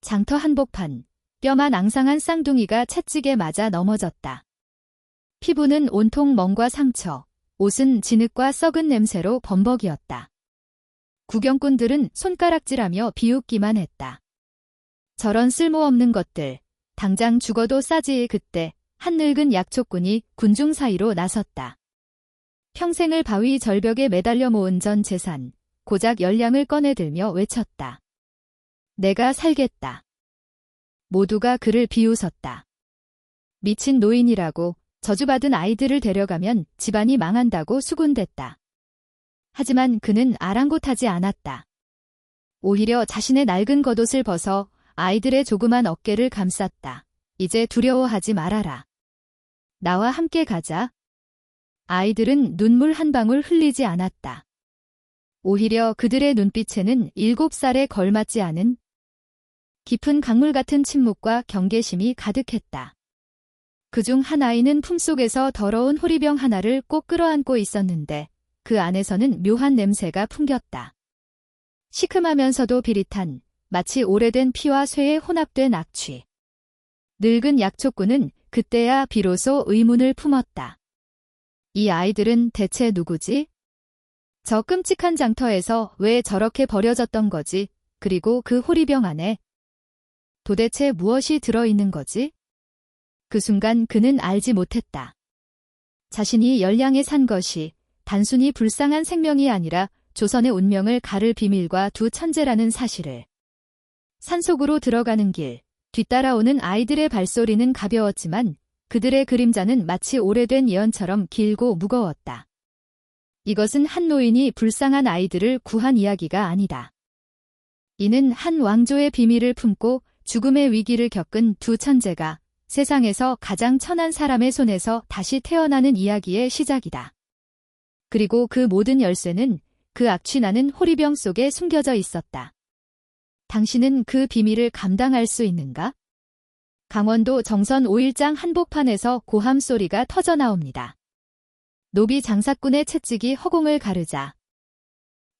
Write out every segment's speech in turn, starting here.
장터 한복판, 뼈만 앙상한 쌍둥이가 채찍에 맞아 넘어졌다. 피부는 온통 멍과 상처, 옷은 진흙과 썩은 냄새로 범벅이었다. 구경꾼들은 손가락질하며 비웃기만 했다. 저런 쓸모없는 것들, 당장 죽어도 싸지. 그때 한 늙은 약초꾼이 군중 사이로 나섰다. 평생을 바위 절벽에 매달려 모은 전 재산, 고작 열량을 꺼내들며 외쳤다. 내가 살겠다. 모두가 그를 비웃었다. 미친 노인이라고, 저주받은 아이들을 데려가면 집안이 망한다고 수군댔다. 하지만 그는 아랑곳하지 않았다. 오히려 자신의 낡은 겉옷을 벗어 아이들의 조그만 어깨를 감쌌다. 이제 두려워하지 말아라. 나와 함께 가자. 아이들은 눈물 한 방울 흘리지 않았다. 오히려 그들의 눈빛에는 7살에 걸맞지 않은 깊은 강물 같은 침묵과 경계심이 가득했다. 그중 한 아이는 품속에서 더러운 호리병 하나를 꼭 끌어안고 있었는데 그 안에서는 묘한 냄새가 풍겼다. 시큼하면서도 비릿한, 마치 오래된 피와 쇠에 혼합된 악취. 늙은 약초꾼은 그때야 비로소 의문을 품었다. 이 아이들은 대체 누구지? 저 끔찍한 장터에서 왜 저렇게 버려졌던 거지? 그리고 그 호리병 안에 도대체 무엇이 들어있는 거지? 그 순간 그는 알지 못했다. 자신이 열량에 산 것이 단순히 불쌍한 생명이 아니라 조선의 운명을 가를 비밀과 두 천재라는 사실을. 산속으로 들어가는 길, 뒤따라오는 아이들의 발소리는 가벼웠지만 그들의 그림자는 마치 오래된 예언처럼 길고 무거웠다. 이것은 한 노인이 불쌍한 아이들을 구한 이야기가 아니다. 이는 한 왕조의 비밀을 품고 죽음의 위기를 겪은 두 천재가 세상에서 가장 천한 사람의 손에서 다시 태어나는 이야기의 시작이다. 그리고 그 모든 열쇠는 그 악취나는 호리병 속에 숨겨져 있었다. 당신은 그 비밀을 감당할 수 있는가? 강원도 정선 5일장 한복판에서 고함 소리가 터져나옵니다. 노비 장사꾼의 채찍이 허공을 가르자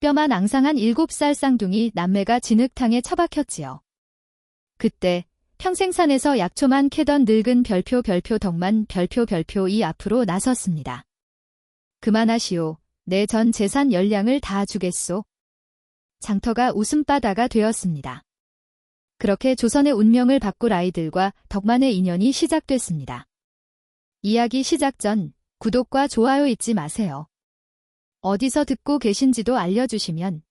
뼈만 앙상한 7살 쌍둥이 남매가 진흙탕에 처박혔지요. 그때 평생산에서 약초만 캐던 늙은 별표 덕만 별표 이 앞으로 나섰습니다. 그만하시오. 내 전 재산 열량을 다 주겠소. 장터가 웃음바다가 되었습니다. 그렇게 조선의 운명을 바꿀 아이들과 덕만의 인연이 시작됐습니다. 이야기 시작 전 구독과 좋아요 잊지 마세요. 어디서 듣고 계신지도 알려주시면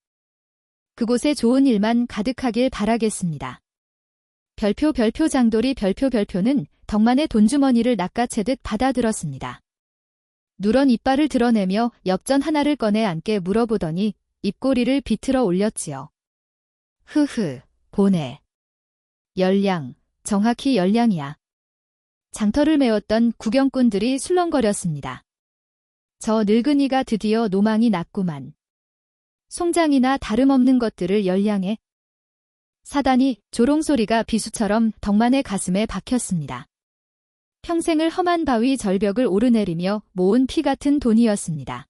그곳에 좋은 일만 가득하길 바라겠습니다. 별표 장돌이 별표는 덕만의 돈주머니를 낚아채듯 받아들었습니다. 누런 이빨을 드러내며 엽전 하나를 꺼내 안게 물어보더니 입꼬리를 비틀어 올렸지요. 보내. 열량, 정확히 열량이야. 장터를 메웠던 구경꾼들이 술렁거렸습니다. 저 늙은이가 드디어 노망이 났구만. 송장이나 다름없는 것들을 열량해. 사단이 조롱소리가 비수처럼 덕만의 가슴에 박혔습니다. 평생을 험한 바위 절벽을 오르내리며 모은 피 같은 돈이었습니다.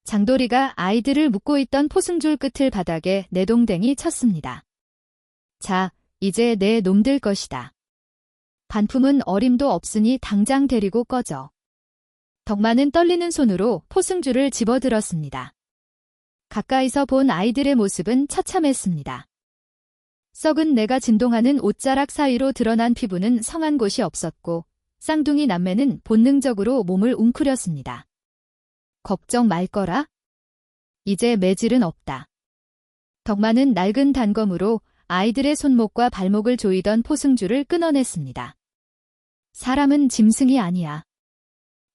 장돌이가 아이들을 묶고 있던 포승줄 끝을 바닥에 내동댕이 쳤습니다. 자, 이제 내 놈들 것이다. 반품은 어림도 없으니 당장 데리고 꺼져. 덕만은 떨리는 손으로 포승줄을 집어들었습니다. 가까이서 본 아이들의 모습은 처참했습니다. 썩은 내가 진동하는 옷자락 사이로 드러난 피부는 성한 곳이 없었고 쌍둥이 남매는 본능적으로 몸을 웅크렸습니다. 걱정 말 거라. 이제 매질은 없다. 덕만은 낡은 단검으로 아이들의 손목과 발목을 조이던 포승줄을 끊어냈습니다. 사람은 짐승이 아니야.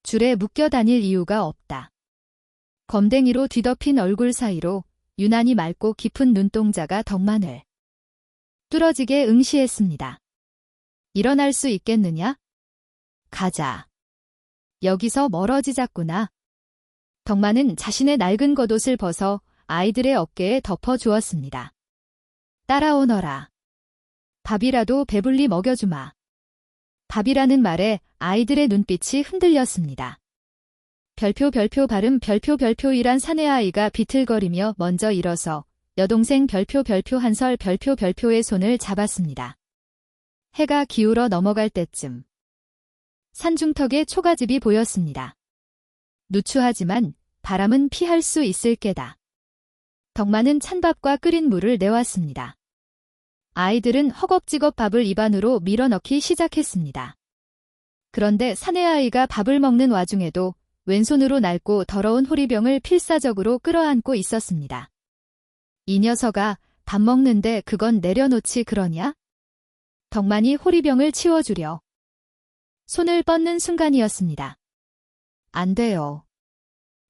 줄에 묶여 다닐 이유가 없다. 검댕이로 뒤덮인 얼굴 사이로 유난히 맑고 깊은 눈동자가 덕만을 뚫어지게 응시했습니다. 일어날 수 있겠느냐? 가자. 여기서 멀어지자꾸나. 덕만은 자신의 낡은 겉옷을 벗어 아이들의 어깨에 덮어주었습니다. 따라오너라. 밥이라도 배불리 먹여주마. 밥이라는 말에 아이들의 눈빛이 흔들렸습니다. 별표 발음 별표이란 사내 아이가 비틀거리며 먼저 일어서 여동생 별표 별표 한설 별표 별표의 손을 잡았습니다. 해가 기울어 넘어갈 때쯤 산중턱에 초가집이 보였습니다. 누추하지만 바람은 피할 수 있을 게다. 덕만은 찬밥과 끓인 물을 내왔습니다. 아이들은 허겁지겁 밥을 입안으로 밀어넣기 시작했습니다. 그런데 사내아이가 밥을 먹는 와중에도 왼손으로 낡고 더러운 호리병을 필사적으로 끌어안고 있었습니다. 이 녀석아, 밥 먹는데 그건 내려놓지 그러냐? 덕만이 호리병을 치워주려 손을 뻗는 순간이었습니다. 안 돼요.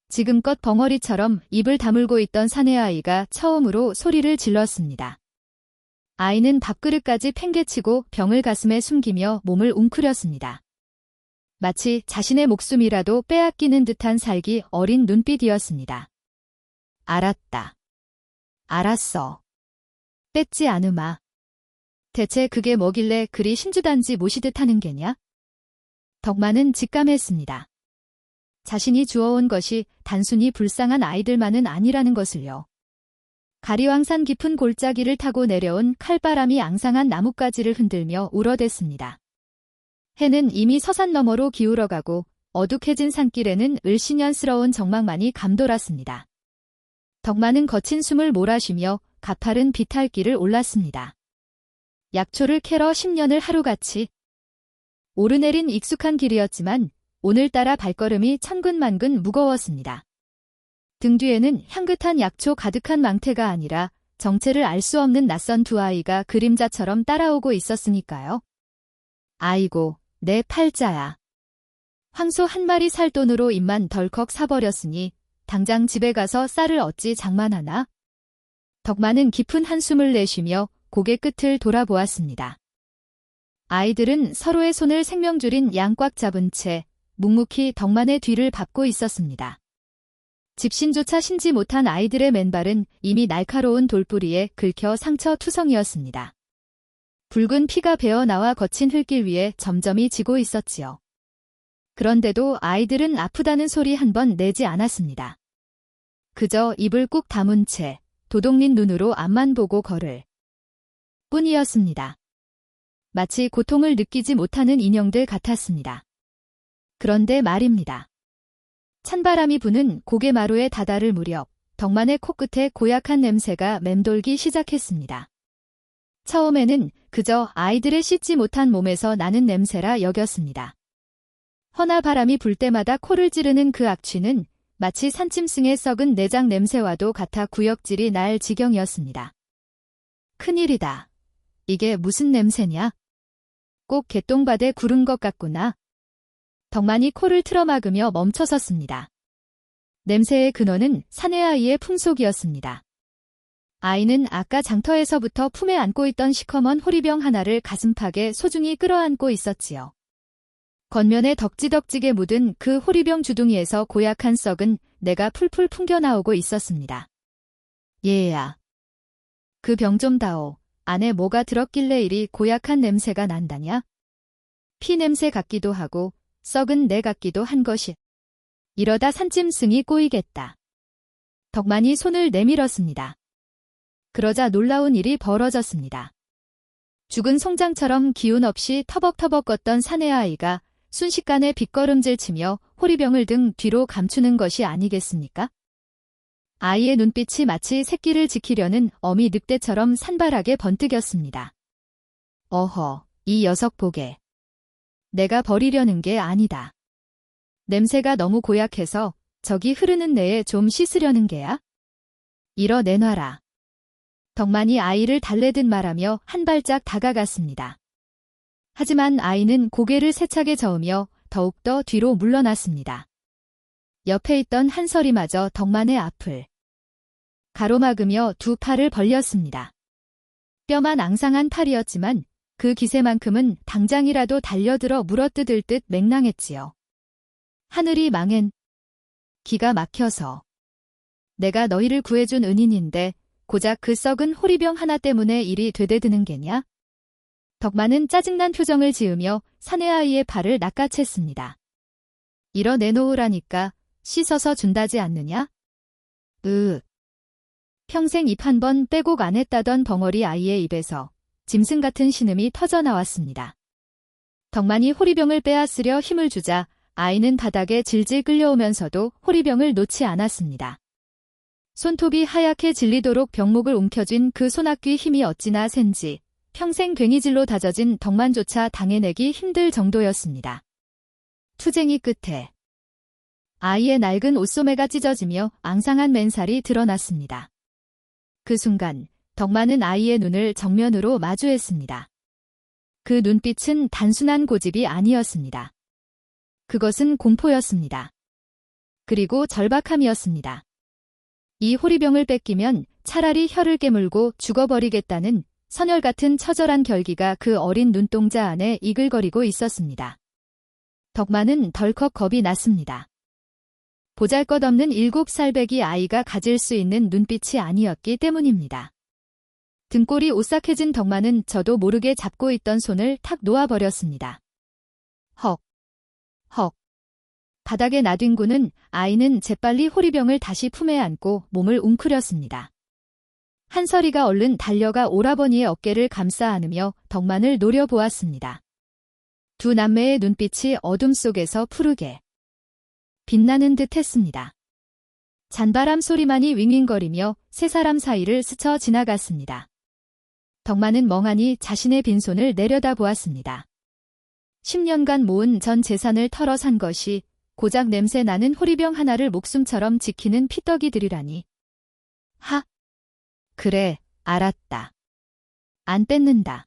지금껏 벙어리처럼 입을 다물고 있던 사내아이가 처음으로 소리를 질렀습니다. 아이는 밥그릇까지 팽개치고 병을 가슴에 숨기며 몸을 웅크렸습니다. 마치 자신의 목숨이라도 빼앗기는 듯한 살기 어린 눈빛이었습니다. 알았다. 알았어. 뺏지 않으마. 대체 그게 뭐길래 그리 신주단지 모시듯 하는 게냐? 덕만은 직감했습니다. 자신이 주워온 것이 단순히 불쌍한 아이들만은 아니라는 것을요. 가리왕산 깊은 골짜기를 타고 내려온 칼바람이 앙상한 나뭇가지를 흔들며 울어댔습니다. 해는 이미 서산 너머로 기울어가고 어둑해진 산길에는 을씨년스러운 정막만이 감돌았습니다. 덕만은 거친 숨을 몰아쉬며 가파른 비탈길을 올랐습니다. 약초를 캐러 10년을 하루같이 오르내린 익숙한 길이었지만 오늘따라 발걸음이 천근만근 무거웠습니다. 등 뒤에는 향긋한 약초 가득한 망태가 아니라 정체를 알 수 없는 낯선 두 아이가 그림자처럼 따라오고 있었으니까요. 아이고, 내 팔자야. 황소 한 마리 살 돈으로 입만 덜컥 사버렸으니 당장 집에 가서 쌀을 어찌 장만하나? 덕만은 깊은 한숨을 내쉬며 고개 끝을 돌아보았습니다. 아이들은 서로의 손을 생명줄인 양 꽉 잡은 채 묵묵히 덕만의 뒤를 밟고 있었습니다. 집신조차 신지 못한 아이들의 맨발은 이미 날카로운 돌뿌리에 긁혀 상처투성이었습니다. 붉은 피가 배어나와 거친 흙길 위에 점점이 지고 있었지요. 그런데도 아이들은 아프다는 소리 한 번 내지 않았습니다. 그저 입을 꾹 다문 채 도둑린 눈으로 앞만 보고 걸을 뿐이었습니다. 마치 고통을 느끼지 못하는 인형들 같았습니다. 그런데 말입니다. 찬바람이 부는 고개마루에 다다를 무렵 덕만의 코끝에 고약한 냄새가 맴돌기 시작했습니다. 처음에는 그저 아이들의 씻지 못한 몸에서 나는 냄새라 여겼습니다. 허나 바람이 불 때마다 코를 찌르는 그 악취는 마치 산짐승의 썩은 내장 냄새와도 같아 구역질이 날 지경이었습니다. 큰일이다. 이게 무슨 냄새냐? 꼭 개똥밭에 구른 것 같구나. 덕만이 코를 틀어막으며 멈춰섰습니다. 냄새의 근원은 사내아이의 품속이었습니다. 아이는 아까 장터에서부터 품에 안고 있던 시커먼 호리병 하나를 가슴팍에 소중히 끌어안고 있었지요. 겉면에 덕지덕지게 묻은 그 호리병 주둥이에서 고약한 썩은 내가 풀풀 풍겨나오고 있었습니다. 얘야. 그 병 좀 다오. 안에 뭐가 들었길래 이리 고약한 냄새가 난다냐? 피 냄새 같기도 하고 썩은 내 같기도 한 것이. 이러다 산짐승이 꼬이겠다. 덕만이 손을 내밀었습니다. 그러자 놀라운 일이 벌어졌습니다. 죽은 송장처럼 기운 없이 터벅터벅 걷던 사내아이가 순식간에 빗걸음질치며 호리병을 등 뒤로 감추는 것이 아니겠습니까? 아이의 눈빛이 마치 새끼를 지키려는 어미 늑대처럼 산발하게 번뜩였습니다. 어허, 이 녀석 보게. 내가 버리려는 게 아니다. 냄새가 너무 고약해서 저기 흐르는 내에 좀 씻으려는 게야? 이러 내놔라. 덕만이 아이를 달래듯 말하며 한 발짝 다가갔습니다. 하지만 아이는 고개를 세차게 저으며 더욱더 뒤로 물러났습니다. 옆에 있던 한설이마저 덕만의 앞을 가로막으며 두 팔을 벌렸습니다. 뼈만 앙상한 팔이었지만 그 기세만큼은 당장이라도 달려들어 물어뜯을 듯 맹랑했지요. 하늘이 망엔. 기가 막혀서. 내가 너희를 구해준 은인인데 고작 그 썩은 호리병 하나 때문에 일이 되대드는 게냐? 덕만은 짜증난 표정을 지으며 사내아이의 팔을 낚아챘습니다. 이러 내놓으라니까 씻어서 준다지 않느냐? 평생 입 한 번 빼곡 안 했다던 벙어리 아이의 입에서 짐승 같은 신음이 터져나왔습니다. 덕만이 호리병을 빼앗으려 힘을 주자 아이는 바닥에 질질 끌려오면서도 호리병을 놓지 않았습니다. 손톱이 하얗게 질리도록 병목을 움켜쥔 그 손아귀 힘이 어찌나 센지 평생 괭이질로 다져진 덕만조차 당해내기 힘들 정도였습니다. 투쟁이 끝에 아이의 낡은 옷소매가 찢어지며 앙상한 맨살이 드러났습니다. 그 순간 덕만은 아이의 눈을 정면으로 마주했습니다. 그 눈빛은 단순한 고집이 아니었습니다. 그것은 공포였습니다. 그리고 절박함이었습니다. 이 호리병을 뺏기면 차라리 혀를 깨물고 죽어버리겠다는 선열 같은 처절한 결기가 그 어린 눈동자 안에 이글거리고 있었습니다. 덕만은 덜컥 겁이 났습니다. 보잘것없는 7살배기 아이가 가질 수 있는 눈빛이 아니었기 때문입니다. 등골이 오싹해진 덕만은 저도 모르게 잡고 있던 손을 탁 놓아버렸습니다. 헉. 헉. 바닥에 나뒹구는 아이는 재빨리 호리병을 다시 품에 안고 몸을 웅크렸습니다. 한설이가 얼른 달려가 오라버니의 어깨를 감싸 안으며 덕만을 노려보았습니다. 두 남매의 눈빛이 어둠 속에서 푸르게 빛나는 듯 했습니다. 잔바람 소리만이 윙윙거리며 세 사람 사이를 스쳐 지나갔습니다. 덕만은 멍하니 자신의 빈손을 내려다보았습니다. 10년간 모은 전 재산을 털어 산 것이 고작 냄새 나는 호리병 하나를 목숨처럼 지키는 피떡이들이라니. 하. 그래, 알았다. 안 뺏는다.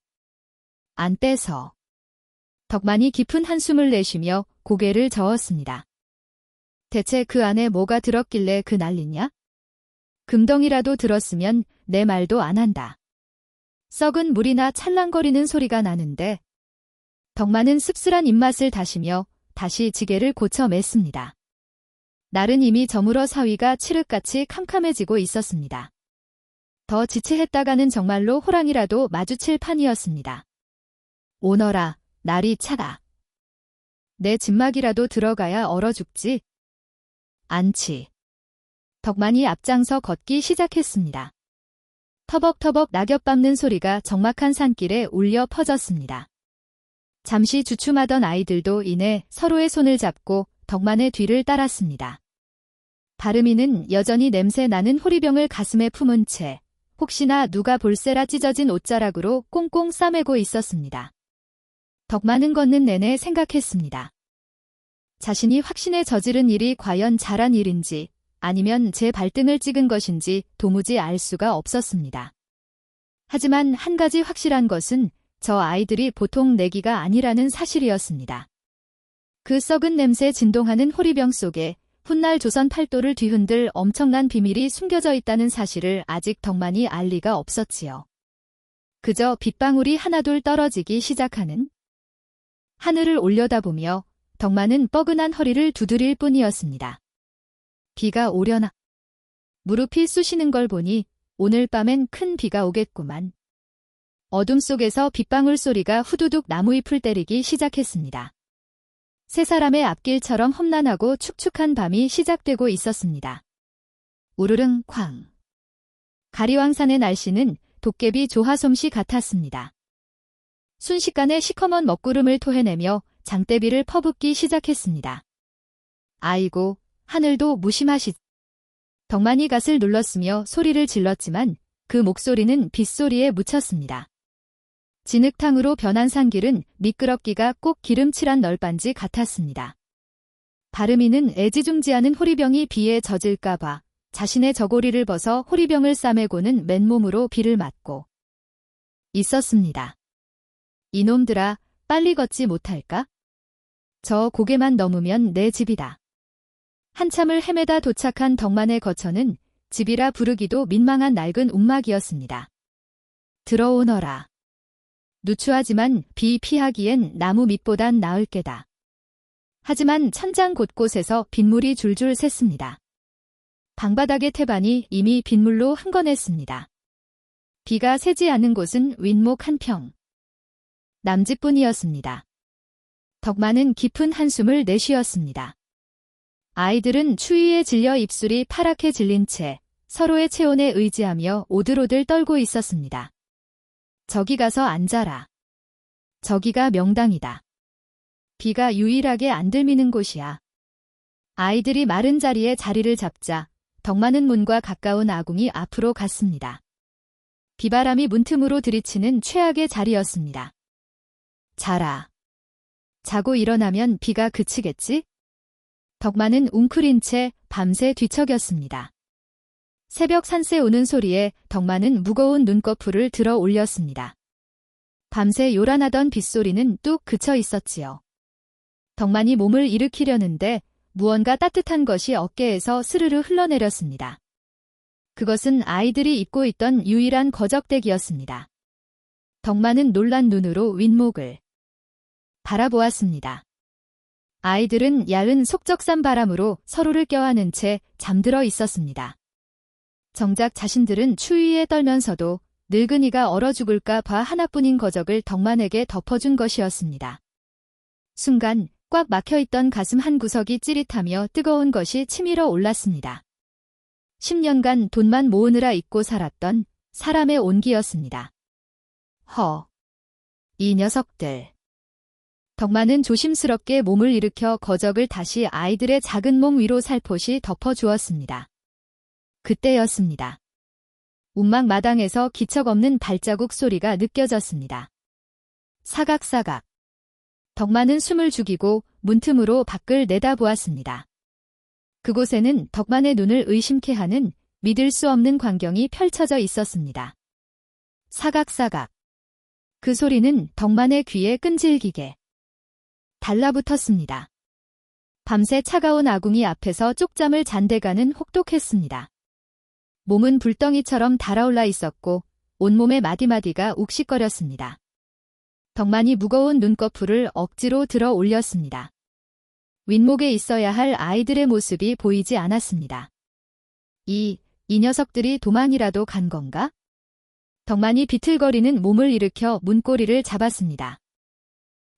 안 빼서. 덕만이 깊은 한숨을 내쉬며 고개를 저었습니다. 대체 그 안에 뭐가 들었길래 그 난리냐? 금덩이라도 들었으면 내 말도 안 한다. 썩은 물이나 찰랑거리는 소리가 나는데. 덕만은 씁쓸한 입맛을 다시며 다시 지게를 고쳐 맸습니다. 날은 이미 저물어 사위가 칠흑같이 캄캄해지고 있었습니다. 더 지체했다가는 정말로 호랑이라도 마주칠 판이었습니다. 오너라, 날이 차다. 내 진막이라도 들어가야 얼어 죽지. 안치. 덕만이 앞장서 걷기 시작했습니다. 터벅터벅 낙엽 밟는 소리가 적막한 산길에 울려 퍼졌습니다. 잠시 주춤하던 아이들도 이내 서로의 손을 잡고 덕만의 뒤를 따랐습니다. 바르미는 여전히 냄새 나는 호리병을 가슴에 품은 채 혹시나 누가 볼세라 찢어진 옷자락으로 꽁꽁 싸매고 있었습니다. 덕만은 걷는 내내 생각했습니다. 자신이 확신에 저지른 일이 과연 잘한 일인지 아니면 제 발등을 찍은 것인지 도무지 알 수가 없었습니다. 하지만 한 가지 확실한 것은 저 아이들이 보통 내기가 아니라는 사실이었습니다. 그 썩은 냄새 진동하는 호리병 속에 훗날 조선 팔도를 뒤흔들 엄청난 비밀이 숨겨져 있다는 사실을 아직 덕만이 알 리가 없었지요. 그저 빗방울이 하나둘 떨어지기 시작하는 하늘을 올려다보며 덕만은 뻐근한 허리를 두드릴 뿐이었습니다. 비가 오려나. 무릎이 쑤시는 걸 보니 오늘 밤엔 큰 비가 오겠구만. 어둠 속에서 빗방울 소리가 후두둑 나무잎을 때리기 시작했습니다. 세 사람의 앞길처럼 험난하고 축축한 밤이 시작되고 있었습니다. 우르릉 쾅. 가리왕산의 날씨는 도깨비 조화솜씨 같았습니다. 순식간에 시커먼 먹구름을 토해내며 장대비를 퍼붓기 시작했습니다. 아이고, 하늘도 무심하시. 덕만이 갓을 눌렀으며 소리를 질렀지만 그 목소리는 빗소리에 묻혔습니다. 진흙탕으로 변한 산길은 미끄럽기가 꼭 기름칠한 널빤지 같았습니다. 바르미는 애지중지하는 호리병이 비에 젖을까봐 자신의 저고리를 벗어 호리병을 싸매고는 맨몸으로 비를 맞고 있었습니다. 이놈들아, 빨리 걷지 못할까? 저 고개만 넘으면 내 집이다. 한참을 헤매다 도착한 덕만의 거처는 집이라 부르기도 민망한 낡은 움막이었습니다. 들어오너라. 누추하지만 비 피하기엔 나무 밑보단 나을 게다. 하지만 천장 곳곳에서 빗물이 줄줄 샜습니다. 방바닥의 태반이 이미 빗물로 흥건했습니다. 비가 새지 않은 곳은 윗목 한 평. 남집뿐이었습니다. 덕만은 깊은 한숨을 내쉬었습니다. 아이들은 추위에 질려 입술이 파랗게 질린 채 서로의 체온에 의지하며 오들오들 떨고 있었습니다. 저기 가서 앉아라. 저기가 명당이다. 비가 유일하게 안 들미는 곳이야. 아이들이 마른 자리에 자리를 잡자 덕 많은 문과 가까운 아궁이 앞으로 갔습니다. 비바람이 문틈으로 들이치는 최악의 자리였습니다. 자라. 자고 일어나면 비가 그치겠지? 덕만은 웅크린 채 밤새 뒤척였습니다. 새벽 산새 우는 소리에 덕만은 무거운 눈꺼풀을 들어 올렸습니다. 밤새 요란하던 빗소리는 뚝 그쳐 있었지요. 덕만이 몸을 일으키려는데 무언가 따뜻한 것이 어깨에서 스르르 흘러내렸습니다. 그것은 아이들이 입고 있던 유일한 거적대기였습니다. 덕만은 놀란 눈으로 윗목을 바라보았습니다. 아이들은 야은 속적산 바람으로 서로를 껴안은 채 잠들어 있었습니다. 정작 자신들은 추위에 떨면서도 늙은이가 얼어 죽을까 봐 하나뿐인 거적을 덕만에게 덮어준 것이었습니다. 순간 꽉 막혀있던 가슴 한 구석이 찌릿하며 뜨거운 것이 치밀어 올랐습니다. 10년간 돈만 모으느라 잊고 살았던 사람의 온기였습니다. 이 녀석들. 덕만은 조심스럽게 몸을 일으켜 거적을 다시 아이들의 작은 몸 위로 살포시 덮어주었습니다. 그때였습니다. 운막 마당에서 기척 없는 발자국 소리가 느껴졌습니다. 사각사각. 덕만은 숨을 죽이고 문틈으로 밖을 내다보았습니다. 그곳에는 덕만의 눈을 의심케 하는 믿을 수 없는 광경이 펼쳐져 있었습니다. 사각사각. 그 소리는 덕만의 귀에 끈질기게 달라붙었습니다. 밤새 차가운 아궁이 앞에서 쪽잠을 잔 데가는 혹독했습니다. 몸은 불덩이처럼 달아올라 있었고 온몸의 마디마디가 욱식거렸습니다. 덕만이 무거운 눈꺼풀을 억지로 들어 올렸습니다. 윗목에 있어야 할 아이들의 모습이 보이지 않았습니다. 이 녀석들이 도망이라도 간 건가? 덕만이 비틀거리는 몸을 일으켜 문고리를 잡았습니다.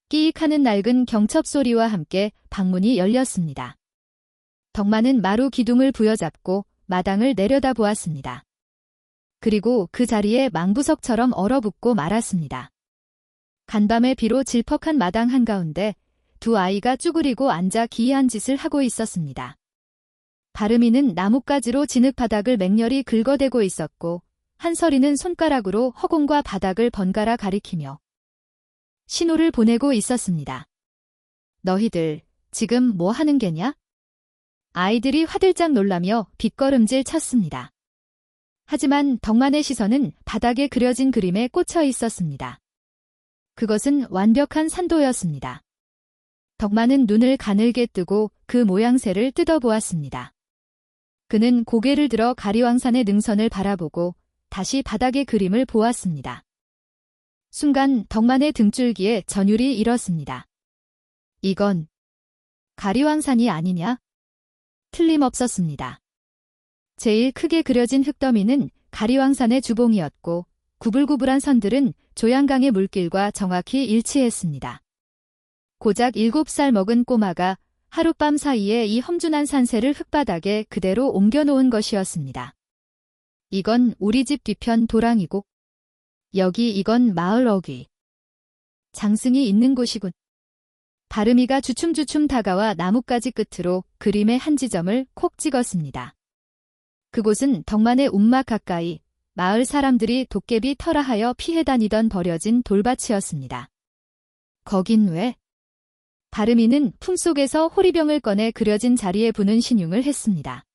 끼익하는 낡은 경첩 소리와 함께 방문이 열렸습니다. 덕만은 마루 기둥을 부여잡고 마당을 내려다보았습니다. 그리고 그 자리에 망부석처럼 얼어붙고 말았습니다. 간밤의 비로 질퍽한 마당 한가운데 두 아이가 쭈그리고 앉아 기이한 짓을 하고 있었습니다. 바름이는 나뭇가지로 진흙바닥을 맹렬히 긁어대고 있었고 한설이는 손가락으로 허공과 바닥을 번갈아 가리키며 신호를 보내고 있었습니다. 너희들 지금 뭐 하는 게냐? 아이들이 화들짝 놀라며 빗걸음질 쳤습니다. 하지만 덕만의 시선은 바닥에 그려진 그림에 꽂혀 있었습니다. 그것은 완벽한 산도였습니다. 덕만은 눈을 가늘게 뜨고 그 모양새를 뜯어보았습니다. 그는 고개를 들어 가리왕산의 능선을 바라보고 다시 바닥의 그림을 보았습니다. 순간 덕만의 등줄기에 전율이 일었습니다. 이건 가리왕산이 아니냐? 틀림없었습니다. 제일 크게 그려진 흙더미는 가리왕산의 주봉이었고 구불구불한 선들은 조양강의 물길과 정확히 일치했습니다. 고작 7살 먹은 꼬마가 하룻밤 사이에 이 험준한 산세를 흙바닥에 그대로 옮겨놓은 것이었습니다. 이건 우리 집 뒤편 도랑이고 이건 마을 어귀. 장승이 있는 곳이군. 바름이가 주춤주춤 다가와 나뭇가지 끝으로 그림의 한 지점을 콕 찍었습니다. 그곳은 덕만의 움막 가까이 마을 사람들이 도깨비 터라하여 피해 다니던 버려진 돌밭이었습니다. 거긴 왜? 바름이는 품속에서 호리병을 꺼내 그려진 자리에 부는 신용을 했습니다.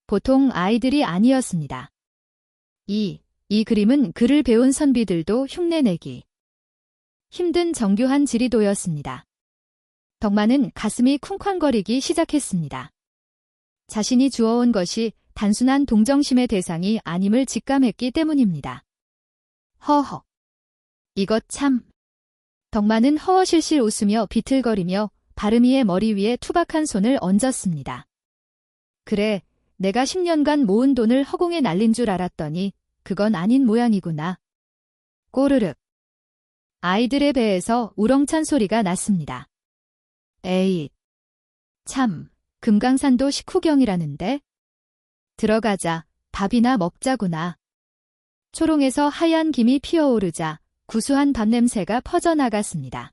보통 아이들이 아니었습니다. 이 그림은 글을 배운 선비들도 흉내내기 힘든 정교한 지리도였습니다. 덕만은 가슴이 쿵쾅거리기 시작했습니다. 자신이 주워온 것이 단순한 동정심의 대상이 아님을 직감했기 때문입니다. 허허. 이것 참. 덕만은 허허실실 웃으며 비틀거리며 바름이의 머리 위에 투박한 손을 얹었습니다. 그래, 내가 10년간 모은 돈을 허공에 날린 줄 알았더니 그건 아닌 모양이구나. 꼬르륵. 아이들의 배에서 우렁찬 소리가 났습니다. 에잇. 참, 금강산도 식후경이라는데? 들어가자. 밥이나 먹자구나. 초롱에서 하얀 김이 피어오르자 구수한 밥 냄새가 퍼져나갔습니다.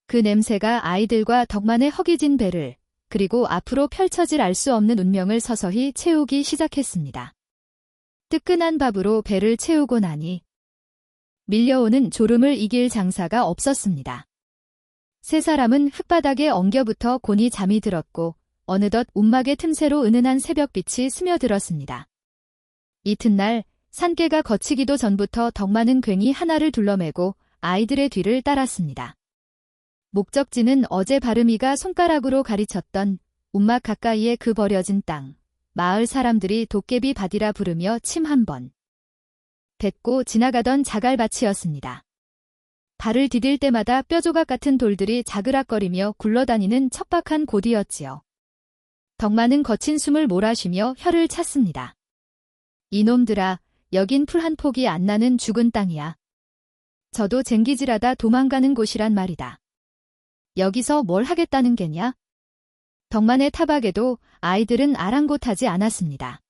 그 냄새가 아이들과 덕만의 허기진 배를 그리고 앞으로 펼쳐질 알 수 없는 운명을 서서히 채우기 시작했습니다. 뜨끈한 밥으로 배를 채우고 나니 밀려오는 졸음을 이길 장사가 없었습니다. 세 사람은 흙바닥에 엉겨붙어 곤히 잠이 들었고 어느덧 움막의 틈새로 은은한 새벽빛이 스며들었습니다. 이튿날 산개가 거치기도 전부터 덕만은 괭이 하나를 둘러매고 아이들의 뒤를 따랐습니다. 목적지는 어제 바름이가 손가락으로 가리쳤던 움막 가까이의 그 버려진 땅. 마을 사람들이 도깨비 밭이라 부르며 침 한 번 뱉고 지나가던 자갈밭이었습니다. 발을 디딜 때마다 뼈조각 같은 돌들이 자그락거리며 굴러다니는 척박한 곳이었지요. 덕만은 거친 숨을 몰아쉬며 혀를 찼습니다. 이놈들아, 여긴 풀 한 폭이 안 나는 죽은 땅이야. 저도 쟁기질하다 도망가는 곳이란 말이다. 여기서 뭘 하겠다는 게냐? 덕만의 타박에도 아이들은 아랑곳하지 않았습니다.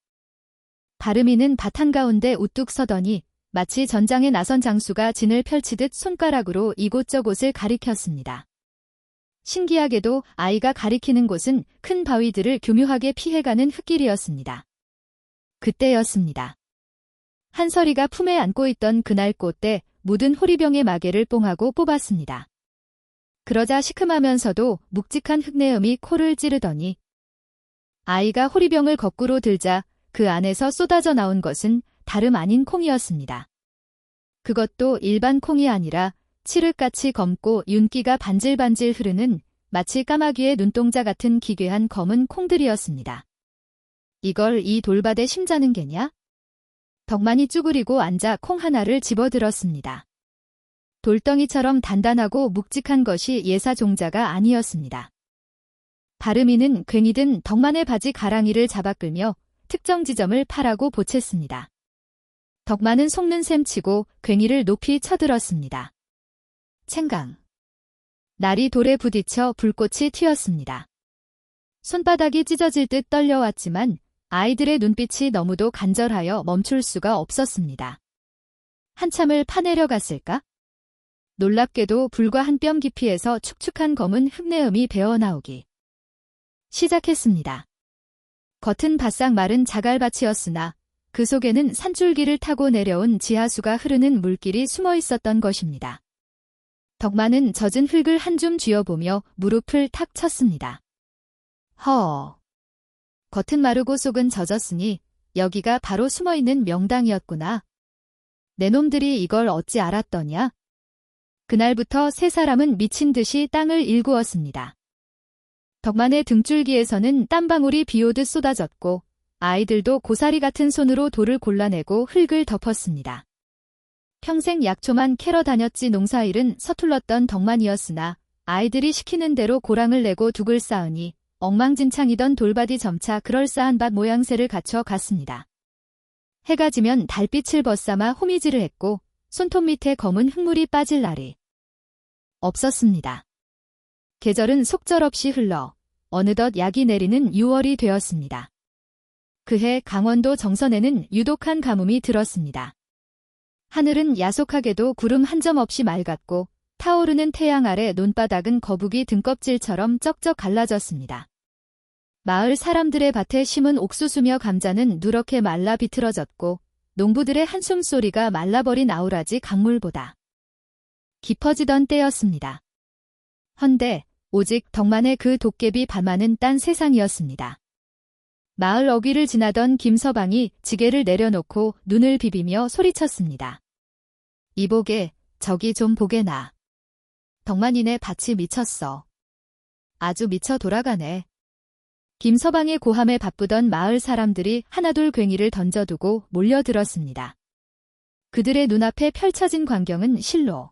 바름이는 밭 한가운데 우뚝 서더니 마치 전장에 나선 장수가 진을 펼치듯 손가락으로 이곳저곳을 가리켰습니다. 신기하게도 아이가 가리키는 곳은 큰 바위들을 교묘하게 피해가는 흙길이었습니다. 그때였습니다. 한설이가 품에 안고 있던 그날 꽃대 묻은 호리병의 마개를 뽕하고 뽑았습니다. 그러자 시큼하면서도 묵직한 흙내음이 코를 찌르더니 아이가 호리병을 거꾸로 들자 그 안에서 쏟아져 나온 것은 다름 아닌 콩이었습니다. 그것도 일반 콩이 아니라 칠흑같이 검고 윤기가 반질반질 흐르는 마치 까마귀의 눈동자 같은 기괴한 검은 콩들이었습니다. 이걸 이 돌밭에 심자는 게냐? 덕만이 쭈그리고 앉아 콩 하나를 집어들었습니다. 돌덩이처럼 단단하고 묵직한 것이 예사 종자가 아니었습니다. 바름이는 괭이 든 덕만의 바지 가랑이를 잡아 끌며 특정 지점을 파라고 보챘습니다. 덕만은 속는 셈 치고 괭이를 높이 쳐들었습니다. 챙강. 날이 돌에 부딪혀 불꽃이 튀었습니다. 손바닥이 찢어질 듯 떨려왔지만 아이들의 눈빛이 너무도 간절하여 멈출 수가 없었습니다. 한참을 파내려갔을까? 놀랍게도 불과 한 뼘 깊이에서 축축한 검은 흙내음이 배어나오기 시작했습니다. 겉은 바싹 마른 자갈밭이었으나 그 속에는 산줄기를 타고 내려온 지하수가 흐르는 물길이 숨어 있었던 것입니다. 덕만은 젖은 흙을 한 줌 쥐어보며 무릎을 탁 쳤습니다. 겉은 마르고 속은 젖었으니 여기가 바로 숨어있는 명당이었구나. 내 놈들이 이걸 어찌 알았더냐? 그날부터 세 사람은 미친 듯이 땅을 일구었습니다. 덕만의 등줄기에서는 땀방울이 비오듯 쏟아졌고 아이들도 고사리 같은 손으로 돌을 골라내고 흙을 덮었습니다. 평생 약초만 캐러 다녔지 농사일은 서툴렀던 덕만이었으나 아이들이 시키는 대로 고랑을 내고 둑을 쌓으니 엉망진창이던 돌밭이 점차 그럴싸한 밭 모양새를 갖춰 갔습니다. 해가 지면 달빛을 벗삼아 호미질을 했고 손톱 밑에 검은 흙물이 빠질 날이 없었습니다. 계절은 속절없이 흘러 어느덧 약이 내리는 6월이 되었습니다. 그해 강원도 정선에는 유독한 가뭄이 들었습니다. 하늘은 야속하게도 구름 한 점 없이 맑았고 타오르는 태양 아래 논바닥은 거북이 등껍질처럼 쩍쩍 갈라졌습니다. 마을 사람들의 밭에 심은 옥수수며 감자는 누렇게 말라 비틀어졌고 농부들의 한숨소리가 말라버린 아우라지 강물보다 깊어지던 때였습니다. 헌데 오직 덕만의 그 도깨비 밭만은 딴 세상이었습니다. 마을 어귀를 지나던 김서방이 지게를 내려놓고 눈을 비비며 소리쳤습니다. 이보게, 저기 좀 보게나. 덕만이네 밭이 미쳤어. 아주 미쳐 돌아가네. 김서방의 고함에 바쁘던 마을 사람들이 하나둘 괭이를 던져두고 몰려들었습니다. 그들의 눈앞에 펼쳐진 광경은 실로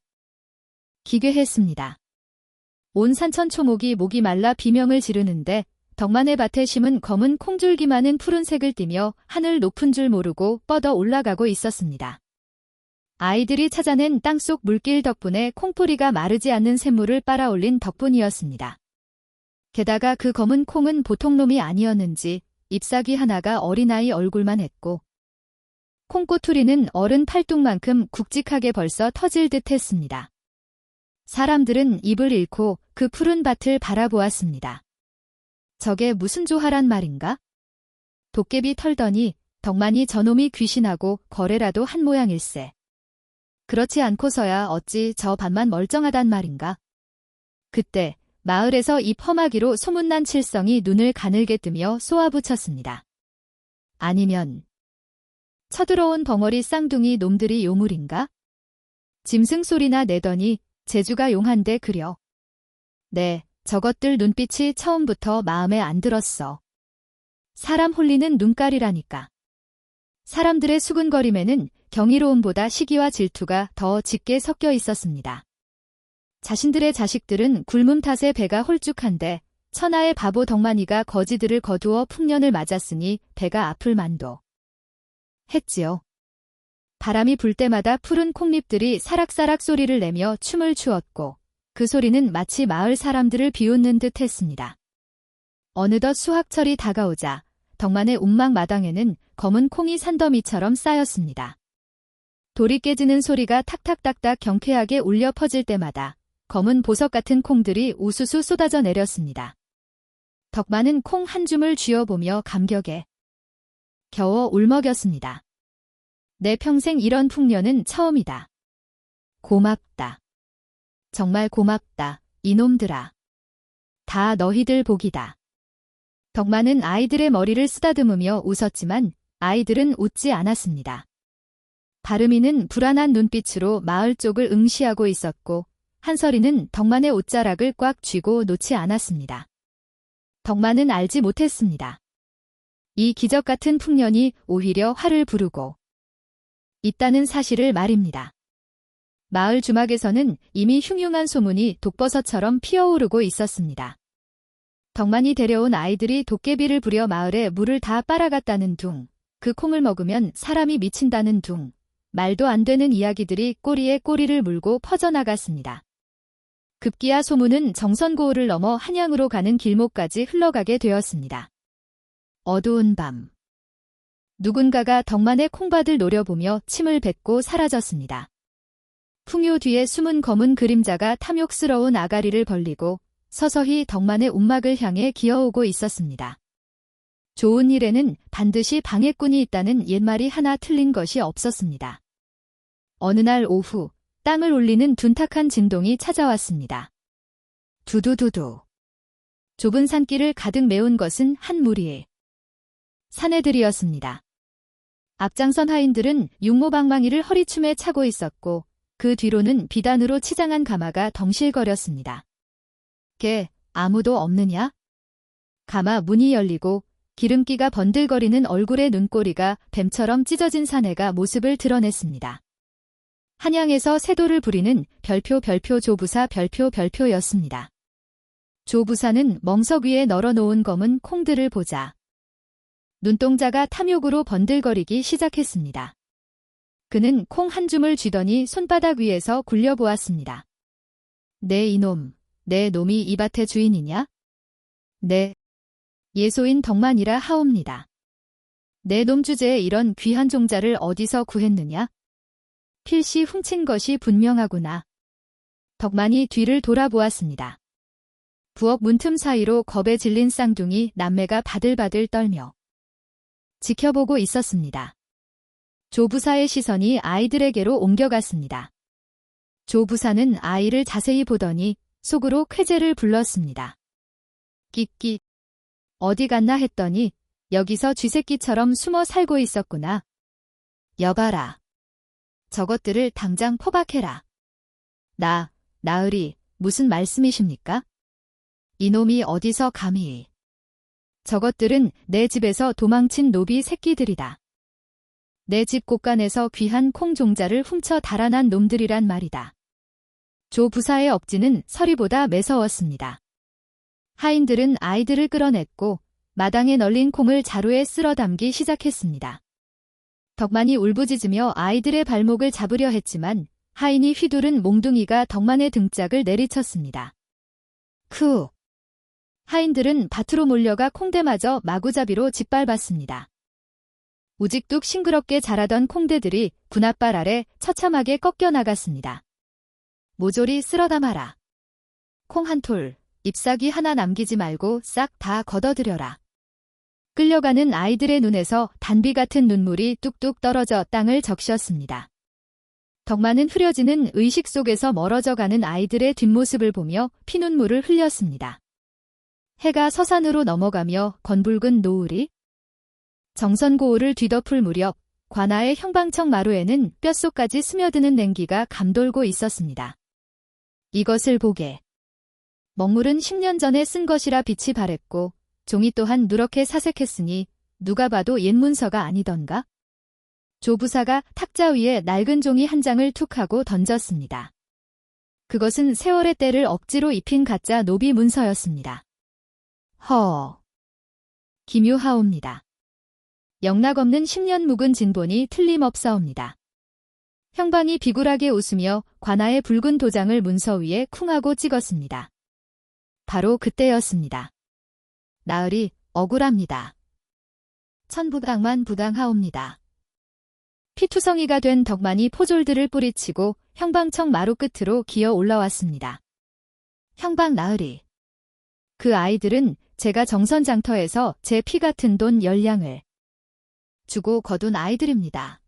기괴했습니다. 온 산천 초목이 목이 말라 비명을 지르는데 덕만의 밭에 심은 검은 콩줄기만은 푸른색을 띠며 하늘 높은 줄 모르고 뻗어 올라가고 있었습니다. 아이들이 찾아낸 땅속 물길 덕분에 콩뿌리가 마르지 않는 샘물을 빨아올린 덕분이었습니다. 게다가 그 검은 콩은 보통 놈이 아니었는지 잎사귀 하나가 어린아이 얼굴만 했고 콩꼬투리는 어른 팔뚝만큼 굵직하게 벌써 터질 듯 했습니다. 사람들은 입을 잃고 그 푸른 밭을 바라보았습니다. 저게 무슨 조화란 말인가? 도깨비 털더니 덕만이 저놈이 귀신하고 거래라도 한 모양일세. 그렇지 않고서야 어찌 저 밭만 멀쩡하단 말인가? 그때 마을에서 이 험하기로 소문난 칠성이 눈을 가늘게 뜨며 쏘아붙였습니다. 아니면 쳐들어온 벙어리 쌍둥이 놈들이 요물인가? 짐승 소리나 내더니 재주가 용한데 그려. 네, 저것들 눈빛이 처음부터 마음에 안 들었어. 사람 홀리는 눈깔이라니까. 사람들의 수군거림에는 경이로움보다 시기와 질투가 더 짙게 섞여 있었습니다. 자신들의 자식들은 굶음 탓에 배가 홀쭉한데 천하의 바보 덕만이가 거지들을 거두어 풍년을 맞았으니 배가 아플 만도 했지요. 바람이 불 때마다 푸른 콩잎들이 사락사락 소리를 내며 춤을 추었고 그 소리는 마치 마을 사람들을 비웃는 듯 했습니다. 어느덧 수확철이 다가오자 덕만의 운막 마당에는 검은 콩이 산더미처럼 쌓였습니다. 돌이 깨지는 소리가 탁탁탁탁 경쾌하게 울려 퍼질 때마다 검은 보석 같은 콩들이 우수수 쏟아져 내렸습니다. 덕만은 콩 한 줌을 쥐어보며 감격에 겨워 울먹였습니다. 내 평생 이런 풍년은 처음이다. 고맙다. 정말 고맙다, 이놈들아. 다 너희들 복이다. 덕만은 아이들의 머리를 쓰다듬으며 웃었지만 아이들은 웃지 않았습니다. 바르미는 불안한 눈빛으로 마을 쪽을 응시하고 있었고 한설이는 덕만의 옷자락을 꽉 쥐고 놓지 않았습니다. 덕만은 알지 못했습니다. 이 기적 같은 풍년이 오히려 화를 부르고 있다는 사실을 말입니다. 마을 주막에서는 이미 흉흉한 소문이 독버섯처럼 피어오르고 있었습니다. 덕만이 데려온 아이들이 도깨비를 부려 마을에 물을 다 빨아갔다는 둥, 그 콩을 먹으면 사람이 미친다는 둥, 말도 안 되는 이야기들이 꼬리에 꼬리를 물고 퍼져나갔습니다. 급기야 소문은 정선고을을 넘어 한양으로 가는 길목까지 흘러가게 되었습니다. 어두운 밤. 누군가가 덕만의 콩밭을 노려보며 침을 뱉고 사라졌습니다. 풍요 뒤에 숨은 검은 그림자가 탐욕스러운 아가리를 벌리고 서서히 덕만의 움막을 향해 기어오고 있었습니다. 좋은 일에는 반드시 방해꾼이 있다는 옛말이 하나 틀린 것이 없었습니다. 어느 날 오후 땅을 울리는 둔탁한 진동이 찾아왔습니다. 두두두두. 좁은 산길을 가득 메운 것은 한 무리의 사내들이었습니다. 앞장선 하인들은 육모방망이를 허리춤에 차고 있었고 그 뒤로는 비단으로 치장한 가마가 덩실거렸습니다. 게, 아무도 없느냐? 가마 문이 열리고 기름기가 번들거리는 얼굴의 눈꼬리가 뱀처럼 찢어진 사내가 모습을 드러냈습니다. 한양에서 세도를 부리는 별표 조부사 별표였습니다. 조부사는 멍석 위에 널어놓은 검은 콩들을 보자 눈동자가 탐욕으로 번들거리기 시작했습니다. 그는 콩 한 줌을 쥐더니 손바닥 위에서 굴려보았습니다. 내 이놈, 내 놈이 이 밭의 주인이냐? 네. 예소인 덕만이라 하옵니다. 내 놈 주제에 이런 귀한 종자를 어디서 구했느냐? 필시 훔친 것이 분명하구나. 덕만이 뒤를 돌아보았습니다. 부엌 문틈 사이로 겁에 질린 쌍둥이 남매가 바들바들 떨며 지켜보고 있었습니다. 조부사의 시선이 아이들에게로 옮겨갔습니다. 조부사는 아이를 자세히 보더니 속으로 쾌재를 불렀습니다. 끼끼. 어디 갔나 했더니 여기서 쥐새끼처럼 숨어 살고 있었구나. 여봐라. 저것들을 당장 포박해라. 나으리, 무슨 말씀이십니까? 이놈이 어디서 감히. 저것들은 내 집에서 도망친 노비 새끼들이다. 내 집 곳간에서 귀한 콩종자를 훔쳐 달아난 놈들이란 말이다. 조 부사의 억지는 서리보다 매서웠습니다. 하인들은 아이들을 끌어냈고 마당에 널린 콩을 자루에 쓸어 담기 시작했습니다. 덕만이 울부짖으며 아이들의 발목을 잡으려 했지만 하인이 휘두른 몽둥이가 덕만의 등짝을 내리쳤습니다. 크! 하인들은 밭으로 몰려가 콩대마저 마구잡이로 짓밟았습니다. 우직뚝 싱그럽게 자라던 콩대들이 분압발 아래 처참하게 꺾여 나갔습니다. 모조리 쓸어 담아라. 콩 한 톨, 잎사귀 하나 남기지 말고 싹 다 걷어들여라. 끌려가는 아이들의 눈에서 단비 같은 눈물이 뚝뚝 떨어져 땅을 적셨습니다. 덕만은 흐려지는 의식 속에서 멀어져가는 아이들의 뒷모습을 보며 피눈물을 흘렸습니다. 해가 서산으로 넘어가며 건붉은 노을이 정선고을을 뒤덮을 무렵 관아의 형방청 마루에는 뼛속까지 스며드는 냉기가 감돌고 있었습니다. 이것을 보게. 먹물은 10년 전에 쓴 것이라 빛이 바랬고 종이 또한 누렇게 사색했으니 누가 봐도 옛 문서가 아니던가? 조 부사가 탁자 위에 낡은 종이 한 장을 툭 하고 던졌습니다. 그것은 세월의 때를 억지로 입힌 가짜 노비 문서였습니다. 기묘하옵니다. 영락없는 10년 묵은 진본이 틀림없사옵니다. 형방이 비굴하게 웃으며 관아의 붉은 도장을 문서 위에 쿵 하고 찍었습니다. 바로 그때였습니다. 나으리 억울합니다. 천부당만 부당하옵니다. 피투성이가 된 덕만이 포졸들을 뿌리치고 형방청 마루 끝으로 기어 올라왔습니다. 형방 나으리. 그 아이들은 제가 정선장터에서 제 피 같은 돈 10량을 주고 거둔 아이들입니다.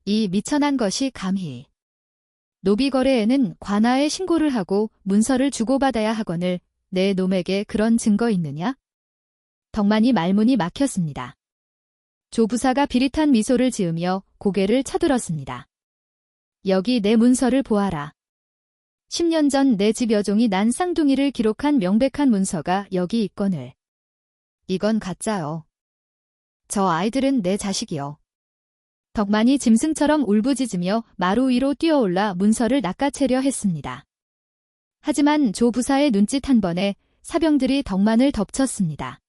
이 미천한 것이 감히. 노비거래에는 관아에 신고를 하고 문서를 주고받아야 하거늘 내 놈에게 그런 증거 있느냐? 덕만이 말문이 막혔습니다. 조 부사가 비릿한 미소를 지으며 고개를 쳐들었습니다. 여기 내 문서를 보아라. 10년 전 내 집 여종이 난 쌍둥이를 기록한 명백한 문서가 여기 있거늘. 이건 가짜요. 저 아이들은 내 자식이요. 덕만이 짐승처럼 울부짖으며 마루 위로 뛰어올라 문서를 낚아채려 했습니다. 하지만 조 부사의 눈짓 한 번에 사병들이 덕만을 덮쳤습니다.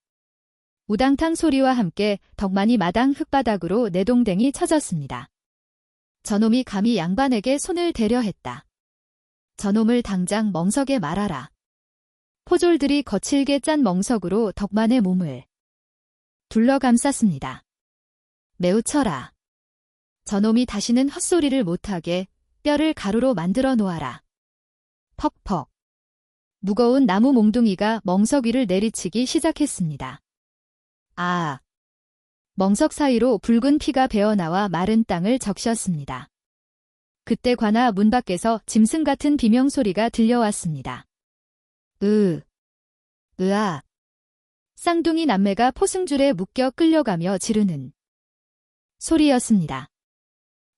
우당탕 소리와 함께 덕만이 마당 흙바닥으로 내동댕이 쳐졌습니다. 저놈이 감히 양반에게 손을 대려 했다. 저놈을 당장 멍석에 말아라. 포졸들이 거칠게 짠 멍석으로 덕만의 몸을 둘러감쌌습니다. 매우 쳐라. 저놈이 다시는 헛소리를 못하게 뼈를 가루로 만들어 놓아라. 퍽퍽. 무거운 나무 몽둥이가 멍석 위를 내리치기 시작했습니다. 아. 멍석 사이로 붉은 피가 배어나와 마른 땅을 적셨습니다. 그때 관아 문 밖에서 짐승 같은 비명소리가 들려왔습니다. 으아. 쌍둥이 남매가 포승줄에 묶여 끌려가며 지르는 소리였습니다.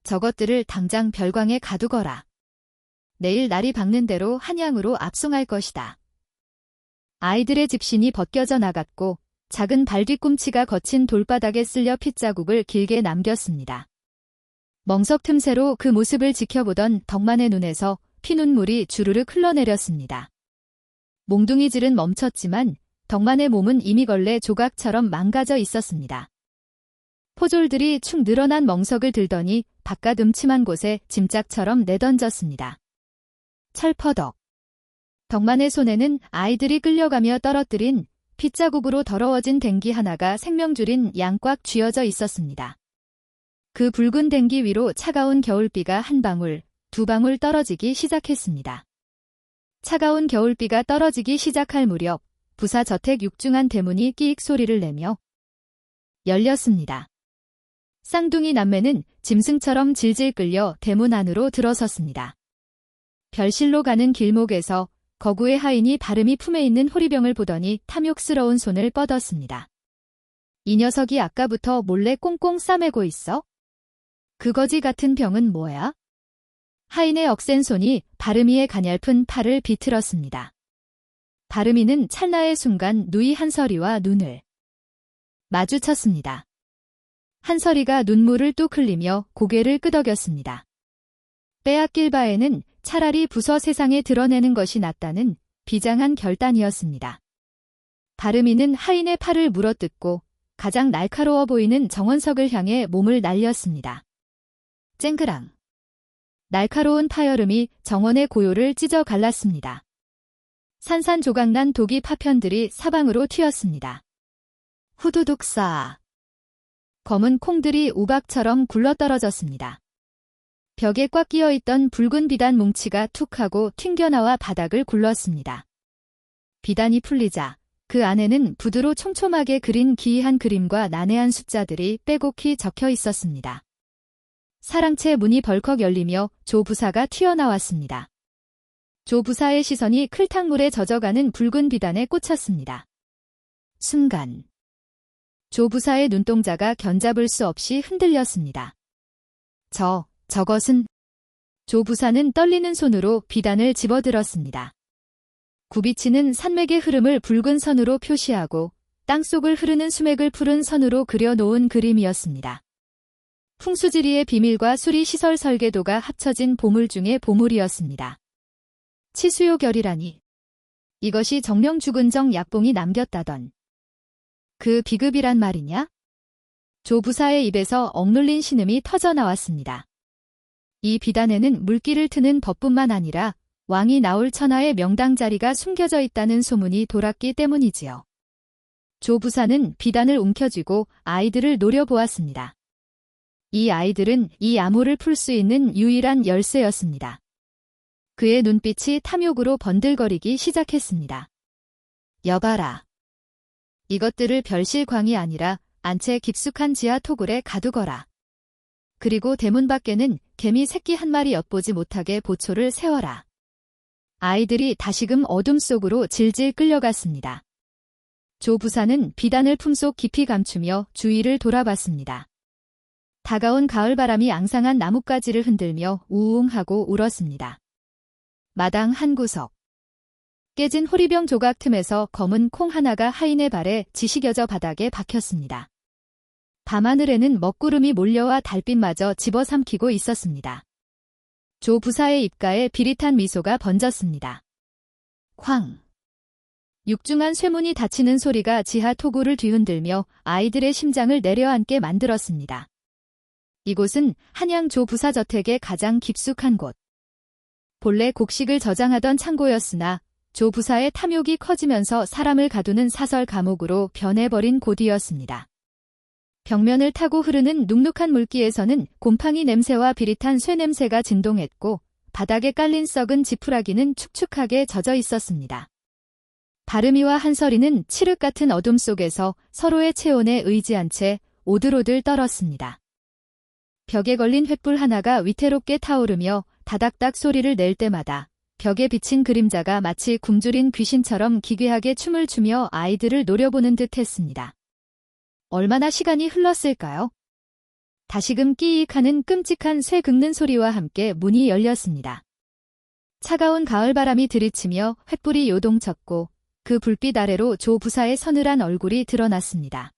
저것들을 당장 별광에 가두거라. 내일 날이 밝는 대로 한양으로 압송할 것이다. 아이들의 집신이 벗겨져 나갔고 작은 발뒤꿈치가 거친 돌바닥에 쓸려 핏자국을 길게 남겼습니다. 멍석 틈새로 그 모습을 지켜보던 덕만의 눈에서 피눈물이 주르륵 흘러내렸습니다. 몽둥이질은 멈췄지만 덕만의 몸은 이미 걸레 조각처럼 망가져 있었습니다. 포졸들이 축 늘어난 멍석을 들더니 바깥 음침한 곳에 짐짝처럼 내던졌습니다. 철퍼덕. 덕만의 손에는 아이들이 끌려가며 떨어뜨린 핏자국으로 더러워진 댕기 하나가 생명줄인 양 꽉 쥐어져 있었습니다. 그 붉은 댕기 위로 차가운 겨울비가 한 방울, 두 방울 떨어지기 시작했습니다. 차가운 겨울비가 떨어지기 시작할 무렵 부사 저택 육중한 대문이 끼익 소리를 내며 열렸습니다. 쌍둥이 남매는 짐승처럼 질질 끌려 대문 안으로 들어섰습니다. 별실로 가는 길목에서 거구의 하인이 바름이 품에 있는 호리병을 보더니 탐욕스러운 손을 뻗었습니다. 이 녀석이 아까부터 몰래 꽁꽁 싸매고 있어? 그 거지 같은 병은 뭐야? 하인의 억센 손이 바름이의 가냘픈 팔을 비틀었습니다. 바름이는 찰나의 순간 누이 한서리와 눈을 마주쳤습니다. 한서리가 눈물을 뚝 흘리며 고개를 끄덕였습니다. 빼앗길 바에는 차라리 부서 세상에 드러내는 것이 낫다는 비장한 결단이었습니다. 바름이는 하인의 팔을 물어뜯고 가장 날카로워 보이는 정원석을 향해 몸을 날렸습니다. 쨍그랑. 날카로운 파열음이 정원의 고요를 찢어 갈랐습니다. 산산조각난 독이 파편들이 사방으로 튀었습니다. 후두둑 싸. 검은 콩들이 우박처럼 굴러떨어졌습니다. 벽에 꽉 끼어있던 붉은 비단 뭉치가 툭 하고 튕겨나와 바닥을 굴렀습니다. 비단이 풀리자 그 안에는 붓으로 촘촘하게 그린 기이한 그림과 난해한 숫자들이 빼곡히 적혀 있었습니다. 사랑채 문이 벌컥 열리며 조 부사가 튀어나왔습니다. 조 부사의 시선이 클탕물에 젖어가는 붉은 비단에 꽂혔습니다. 순간 조 부사의 눈동자가 견잡을 수 없이 흔들렸습니다. 저것은... 조 부사는 떨리는 손으로 비단을 집어들었습니다. 굽이치는 산맥의 흐름을 붉은 선으로 표시하고 땅속을 흐르는 수맥을 푸른 선으로 그려놓은 그림이었습니다. 풍수지리의 비밀과 수리시설 설계도가 합쳐진 보물 중의 보물이었습니다. 치수요결이라니. 이것이 정령 죽은 정 약봉이 남겼다던 그 비급이란 말이냐? 조 부사의 입에서 억눌린 신음이 터져나왔습니다. 이 비단에는 물기를 트는 법뿐만 아니라 왕이 나올 천하의 명당 자리가 숨겨져 있다는 소문이 돌았기 때문이지요. 조 부사는 비단을 움켜쥐고 아이들을 노려보았습니다. 이 아이들은 이 암호를 풀 수 있는 유일한 열쇠였습니다. 그의 눈빛이 탐욕으로 번들거리기 시작했습니다. 여봐라. 이것들을 별실광이 아니라 안채 깊숙한 지하 토굴에 가두거라. 그리고 대문 밖에는 개미 새끼 한 마리 엿보지 못하게 보초를 세워라. 아이들이 다시금 어둠 속으로 질질 끌려갔습니다. 조 부사는 비단을 품속 깊이 감추며 주위를 돌아봤습니다. 다가온 가을바람이 앙상한 나뭇가지를 흔들며 우웅하고 울었습니다. 마당 한 구석. 깨진 호리병 조각 틈에서 검은 콩 하나가 하인의 발에 지시겨져 바닥에 박혔습니다. 밤하늘에는 먹구름이 몰려와 달빛마저 집어삼키고 있었습니다. 조 부사의 입가에 비릿한 미소가 번졌습니다. 쾅! 육중한 쇠문이 닫히는 소리가 지하 토굴을 뒤흔들며 아이들의 심장을 내려앉게 만들었습니다. 이곳은 한양 조 부사 저택의 가장 깊숙한 곳. 본래 곡식을 저장하던 창고였으나 조 부사의 탐욕이 커지면서 사람을 가두는 사설 감옥으로 변해버린 곳이었습니다. 벽면을 타고 흐르는 눅눅한 물기에서는 곰팡이 냄새와 비릿한 쇠 냄새가 진동했고 바닥에 깔린 썩은 지푸라기는 축축하게 젖어 있었습니다. 바르미와 한설이는 칠흑 같은 어둠 속에서 서로의 체온에 의지한 채 오들오들 떨었습니다. 벽에 걸린 횃불 하나가 위태롭게 타오르며 다닥닥 소리를 낼 때마다 벽에 비친 그림자가 마치 굶주린 귀신처럼 기괴하게 춤을 추며 아이들을 노려보는 듯 했습니다. 얼마나 시간이 흘렀을까요? 다시금 끼익하는 끔찍한 쇠 긁는 소리와 함께 문이 열렸습니다. 차가운 가을바람이 들이치며 횃불이 요동쳤고 그 불빛 아래로 조 부사의 서늘한 얼굴이 드러났습니다.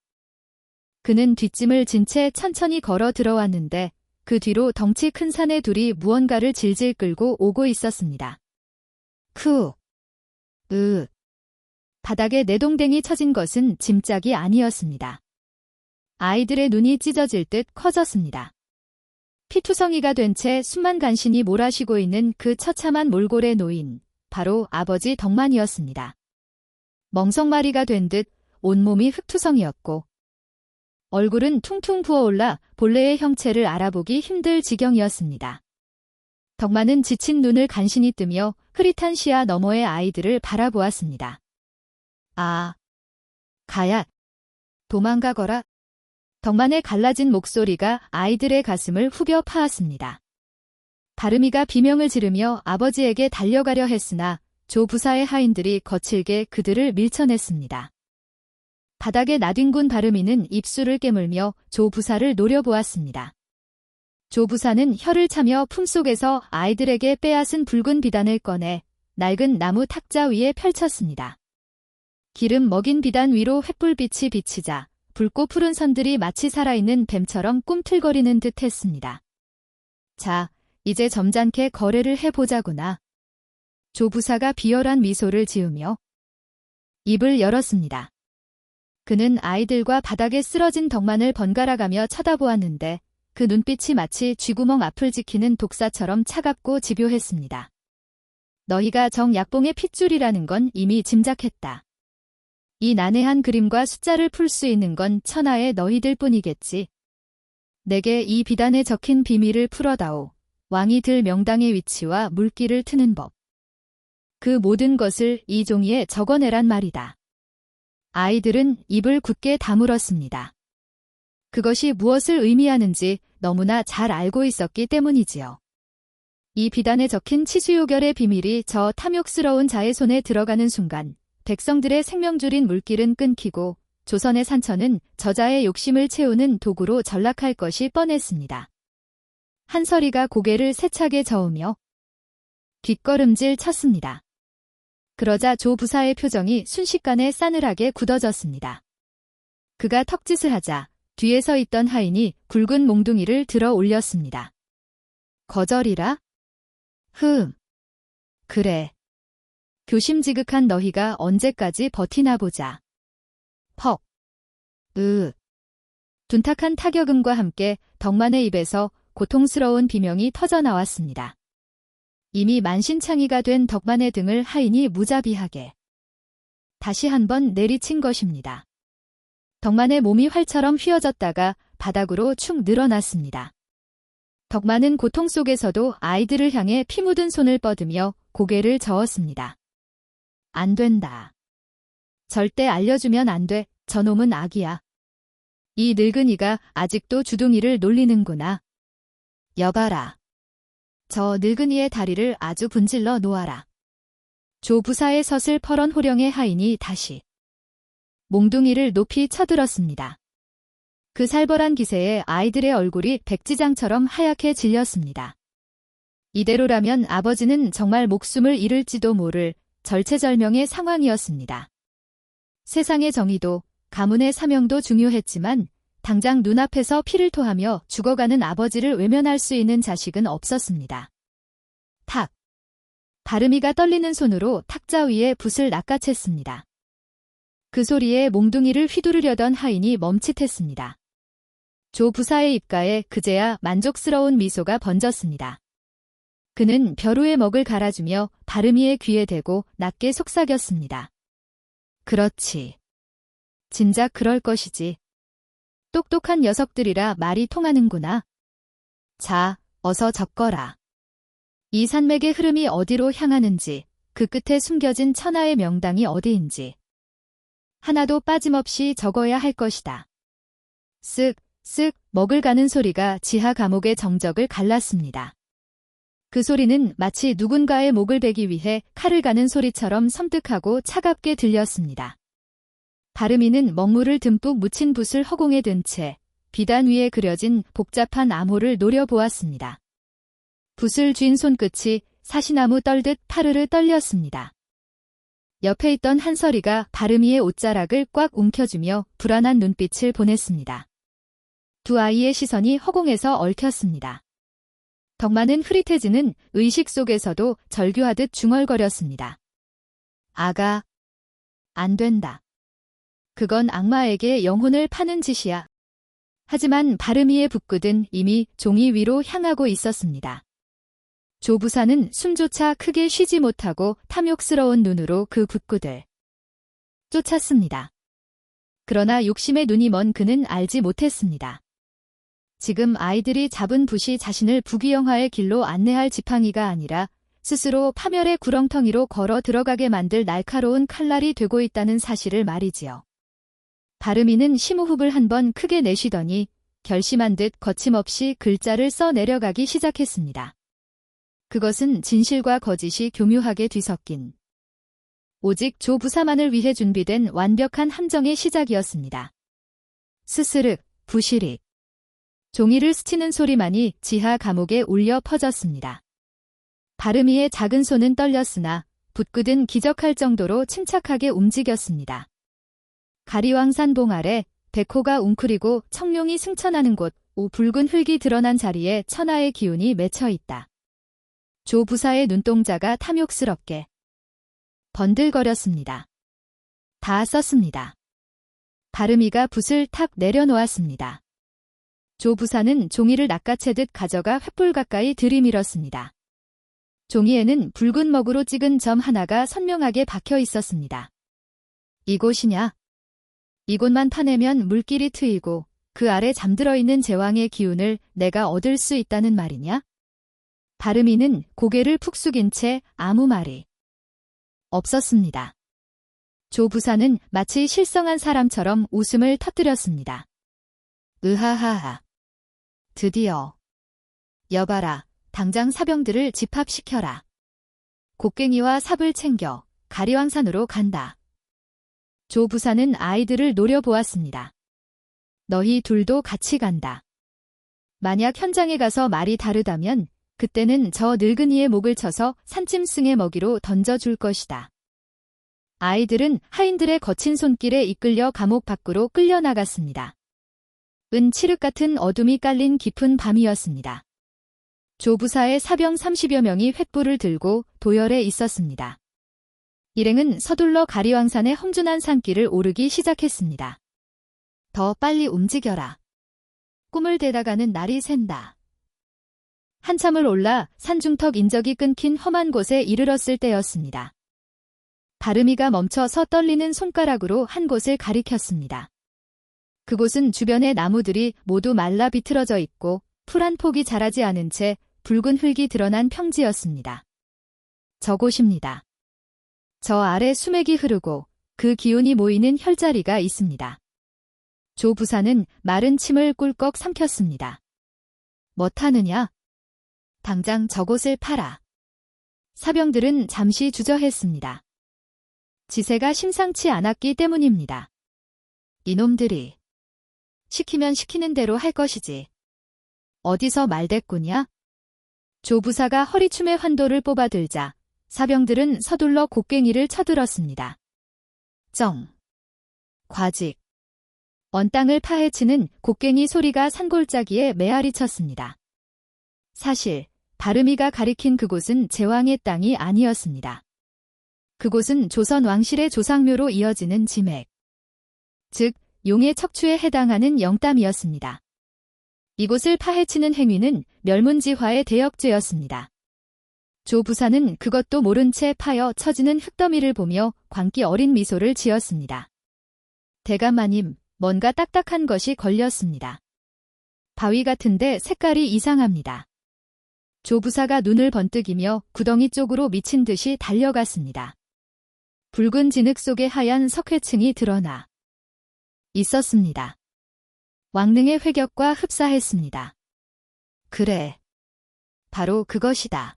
그는 뒷짐을 진 채 천천히 걸어 들어왔는데 그 뒤로 덩치 큰 사내 둘이 무언가를 질질 끌고 오고 있었습니다. 바닥에 내동댕이 쳐진 것은 짐짝이 아니었습니다. 아이들의 눈이 찢어질 듯 커졌습니다. 피투성이가 된 채 숨만 간신히 몰아쉬고 있는 그 처참한 몰골의 노인, 바로 아버지 덕만이었습니다. 멍석마리가 된 듯 온몸이 흙투성이었고 얼굴은 퉁퉁 부어올라 본래의 형체를 알아보기 힘들 지경이었습니다. 덕만은 지친 눈을 간신히 뜨며 흐릿한 시야 너머의 아이들을 바라보았습니다. 가야, 도망가거라. 덕만의 갈라진 목소리가 아이들의 가슴을 후벼 파았습니다. 바르미가 비명을 지르며 아버지에게 달려가려 했으나 조 부사의 하인들이 거칠게 그들을 밀쳐냈습니다. 바닥에 나뒹군 바르미는 입술을 깨물며 조 부사를 노려보았습니다. 조 부사는 혀를 차며 품속에서 아이들에게 빼앗은 붉은 비단을 꺼내 낡은 나무 탁자 위에 펼쳤습니다. 기름 먹인 비단 위로 횃불빛이 비치자 붉고 푸른 선들이 마치 살아있는 뱀처럼 꿈틀거리는 듯 했습니다. 자, 이제 점잖게 거래를 해보자구나. 조 부사가 비열한 미소를 지으며 입을 열었습니다. 그는 아이들과 바닥에 쓰러진 덕만을 번갈아가며 쳐다보았는데 그 눈빛이 마치 쥐구멍 앞을 지키는 독사처럼 차갑고 집요했습니다. 너희가 정약봉의 핏줄이라는 건 이미 짐작했다. 이 난해한 그림과 숫자를 풀 수 있는 건 천하의 너희들 뿐이겠지. 내게 이 비단에 적힌 비밀을 풀어다오. 왕이 들 명당의 위치와 물기를 트는 법. 그 모든 것을 이 종이에 적어내란 말이다. 아이들은 입을 굳게 다물었습니다. 그것이 무엇을 의미하는지 너무나 잘 알고 있었기 때문이지요. 이 비단에 적힌 치수요결의 비밀이 저 탐욕스러운 자의 손에 들어가는 순간 백성들의 생명줄인 물길은 끊기고 조선의 산천은 저자의 욕심을 채우는 도구로 전락할 것이 뻔했습니다. 한서리가 고개를 세차게 저으며 뒷걸음질 쳤습니다. 그러자 조 부사의 표정이 순식간에 싸늘하게 굳어졌습니다. 그가 턱짓을 하자 뒤에 서 있던 하인이 굵은 몽둥이를 들어 올렸습니다. 거절이라? 그래. 교심지극한 너희가 언제까지 버티나 보자. 퍽. 둔탁한 타격음과 함께 덕만의 입에서 고통스러운 비명이 터져나왔습니다. 이미 만신창이가 된 덕만의 등을 하인이 무자비하게 다시 한번 내리친 것입니다. 덕만의 몸이 활처럼 휘어졌다가 바닥으로 축 늘어났습니다. 덕만은 고통 속에서도 아이들을 향해 피 묻은 손을 뻗으며 고개를 저었습니다. 안 된다. 절대 알려주면 안 돼. 저놈은 악이야. 이 늙은이가 아직도 주둥이를 놀리는구나. 여봐라. 저 늙은이의 다리를 아주 분질러 놓아라. 조 부사의 서슬퍼런 호령의 하인이 다시 몽둥이를 높이 쳐들었습니다. 그 살벌한 기세에 아이들의 얼굴이 백지장처럼 하얗게 질렸습니다. 이대로라면 아버지는 정말 목숨을 잃을지도 모를 절체절명의 상황이었습니다. 세상의 정의도 가문의 사명도 중요했지만 당장 눈앞에서 피를 토하며 죽어가는 아버지를 외면할 수 있는 자식은 없었습니다. 탁! 바르미가 떨리는 손으로 탁자 위에 붓을 낚아챘습니다. 그 소리에 몽둥이를 휘두르려던 하인이 멈칫했습니다. 조 부사의 입가에 그제야 만족스러운 미소가 번졌습니다. 그는 벼루의 먹을 갈아주며 바르미의 귀에 대고 낮게 속삭였습니다. 그렇지. 진작 그럴 것이지. 똑똑한 녀석들이라 말이 통하는구나. 자, 어서 적거라. 이 산맥의 흐름이 어디로 향하는지, 그 끝에 숨겨진 천하의 명당이 어디인지. 하나도 빠짐없이 적어야 할 것이다. 쓱, 쓱 먹을 가는 소리가 지하 감옥의 정적을 갈랐습니다. 그 소리는 마치 누군가의 목을 베기 위해 칼을 가는 소리처럼 섬뜩하고 차갑게 들렸습니다. 바르미는 먹물을 듬뿍 묻힌 붓을 허공에 든 채 비단 위에 그려진 복잡한 암호를 노려보았습니다. 붓을 쥔 손끝이 사시나무 떨듯 파르르 떨렸습니다. 옆에 있던 한서리가 바르미의 옷자락을 꽉 움켜쥐며 불안한 눈빛을 보냈습니다. 두 아이의 시선이 허공에서 얽혔습니다. 덕만은 흐릿해지는 의식 속에서도 절규하듯 중얼거렸습니다. 아가, 안 된다. 그건 악마에게 영혼을 파는 짓이야. 하지만 바르미의 붓끝은 이미 종이 위로 향하고 있었습니다. 조 부사는 숨조차 크게 쉬지 못하고 탐욕스러운 눈으로 그 붓끝을 쫓았습니다. 그러나 욕심의 눈이 먼 그는 알지 못했습니다. 지금 아이들이 잡은 붓이 자신을 부귀영화의 길로 안내할 지팡이가 아니라 스스로 파멸의 구렁텅이로 걸어 들어가게 만들 날카로운 칼날이 되고 있다는 사실을 말이지요. 바르미는 심호흡을 한번 크게 내쉬더니 결심한 듯 거침없이 글자를 써 내려가기 시작했습니다. 그것은 진실과 거짓이 교묘하게 뒤섞인 오직 조 부사만을 위해 준비된 완벽한 함정의 시작이었습니다. 스스륵, 부시릭. 종이를 스치는 소리만이 지하 감옥에 울려 퍼졌습니다. 바르미의 작은 손은 떨렸으나 붓끝은 기적할 정도로 침착하게 움직였습니다. 가리왕산봉 아래 백호가 웅크리고 청룡이 승천하는 곳, 붉은 흙이 드러난 자리에 천하의 기운이 맺혀 있다. 조 부사의 눈동자가 탐욕스럽게 번들거렸습니다. 다 썼습니다. 바르미가 붓을 탁 내려놓았습니다. 조 부사는 종이를 낚아채듯 가져가 횃불 가까이 들이밀었습니다. 종이에는 붉은 먹으로 찍은 점 하나가 선명하게 박혀 있었습니다. 이곳이냐? 이곳만 파내면 물길이 트이고 그 아래 잠들어 있는 제왕의 기운을 내가 얻을 수 있다는 말이냐? 바르미는 고개를 푹 숙인 채 아무 말이 없었습니다. 조 부사는 마치 실성한 사람처럼 웃음을 터뜨렸습니다. 으하하하. 드디어. 여봐라, 당장 사병들을 집합시켜라. 곡괭이와 삽을 챙겨 가리왕산으로 간다. 조 부사는 아이들을 노려보았습니다. 너희 둘도 같이 간다. 만약 현장에 가서 말이 다르다면 그때는 저 늙은이의 목을 쳐서 산짐승의 먹이로 던져줄 것이다. 아이들은 하인들의 거친 손길에 이끌려 감옥 밖으로 끌려나갔습니다. 칠흑 같은 어둠이 깔린 깊은 밤이었습니다. 조 부사의 사병 30여 명이 횃불을 들고 도열에 있었습니다. 일행은 서둘러 가리왕산의 험준한 산길을 오르기 시작했습니다. 더 빨리 움직여라. 꿈을 대다가는 날이 샌다. 한참을 올라 산중턱 인적이 끊긴 험한 곳에 이르렀을 때였습니다. 바르미가 멈춰서 떨리는 손가락으로 한 곳을 가리켰습니다. 그곳은 주변의 나무들이 모두 말라 비틀어져 있고 풀 한 폭이 자라지 않은 채 붉은 흙이 드러난 평지였습니다. 저곳입니다. 저 아래 수맥이 흐르고 그 기운이 모이는 혈자리가 있습니다. 조 부사는 마른 침을 꿀꺽 삼켰습니다. 뭐하느냐? 당장 저곳을 파라. 사병들은 잠시 주저했습니다. 지세가 심상치 않았기 때문입니다. 이놈들이 시키면 시키는 대로 할 것이지. 어디서 말대꾸냐? 조 부사가 허리춤에 환도를 뽑아들자 사병들은 서둘러 곡괭이를 쳐들었습니다. 정. 과직. 언 땅을 파헤치는 곡괭이 소리가 산골짜기에 메아리 쳤습니다. 사실 바르미가 가리킨 그곳은 제왕의 땅이 아니었습니다. 그곳은 조선 왕실의 조상묘로 이어지는 지맥, 즉 용의 척추에 해당하는 영담이었습니다. 이곳을 파헤치는 행위는 멸문지화의 대역죄였습니다. 조 부사는 그것도 모른 채 파여 처지는 흙더미를 보며 광기 어린 미소를 지었습니다. 대감마님, 뭔가 딱딱한 것이 걸렸습니다. 바위 같은데 색깔이 이상합니다. 조 부사가 눈을 번뜩이며 구덩이 쪽으로 미친 듯이 달려갔습니다. 붉은 진흙 속에 하얀 석회층이 드러나 있었습니다. 왕릉의 회격과 흡사했습니다. 그래. 바로 그것이다.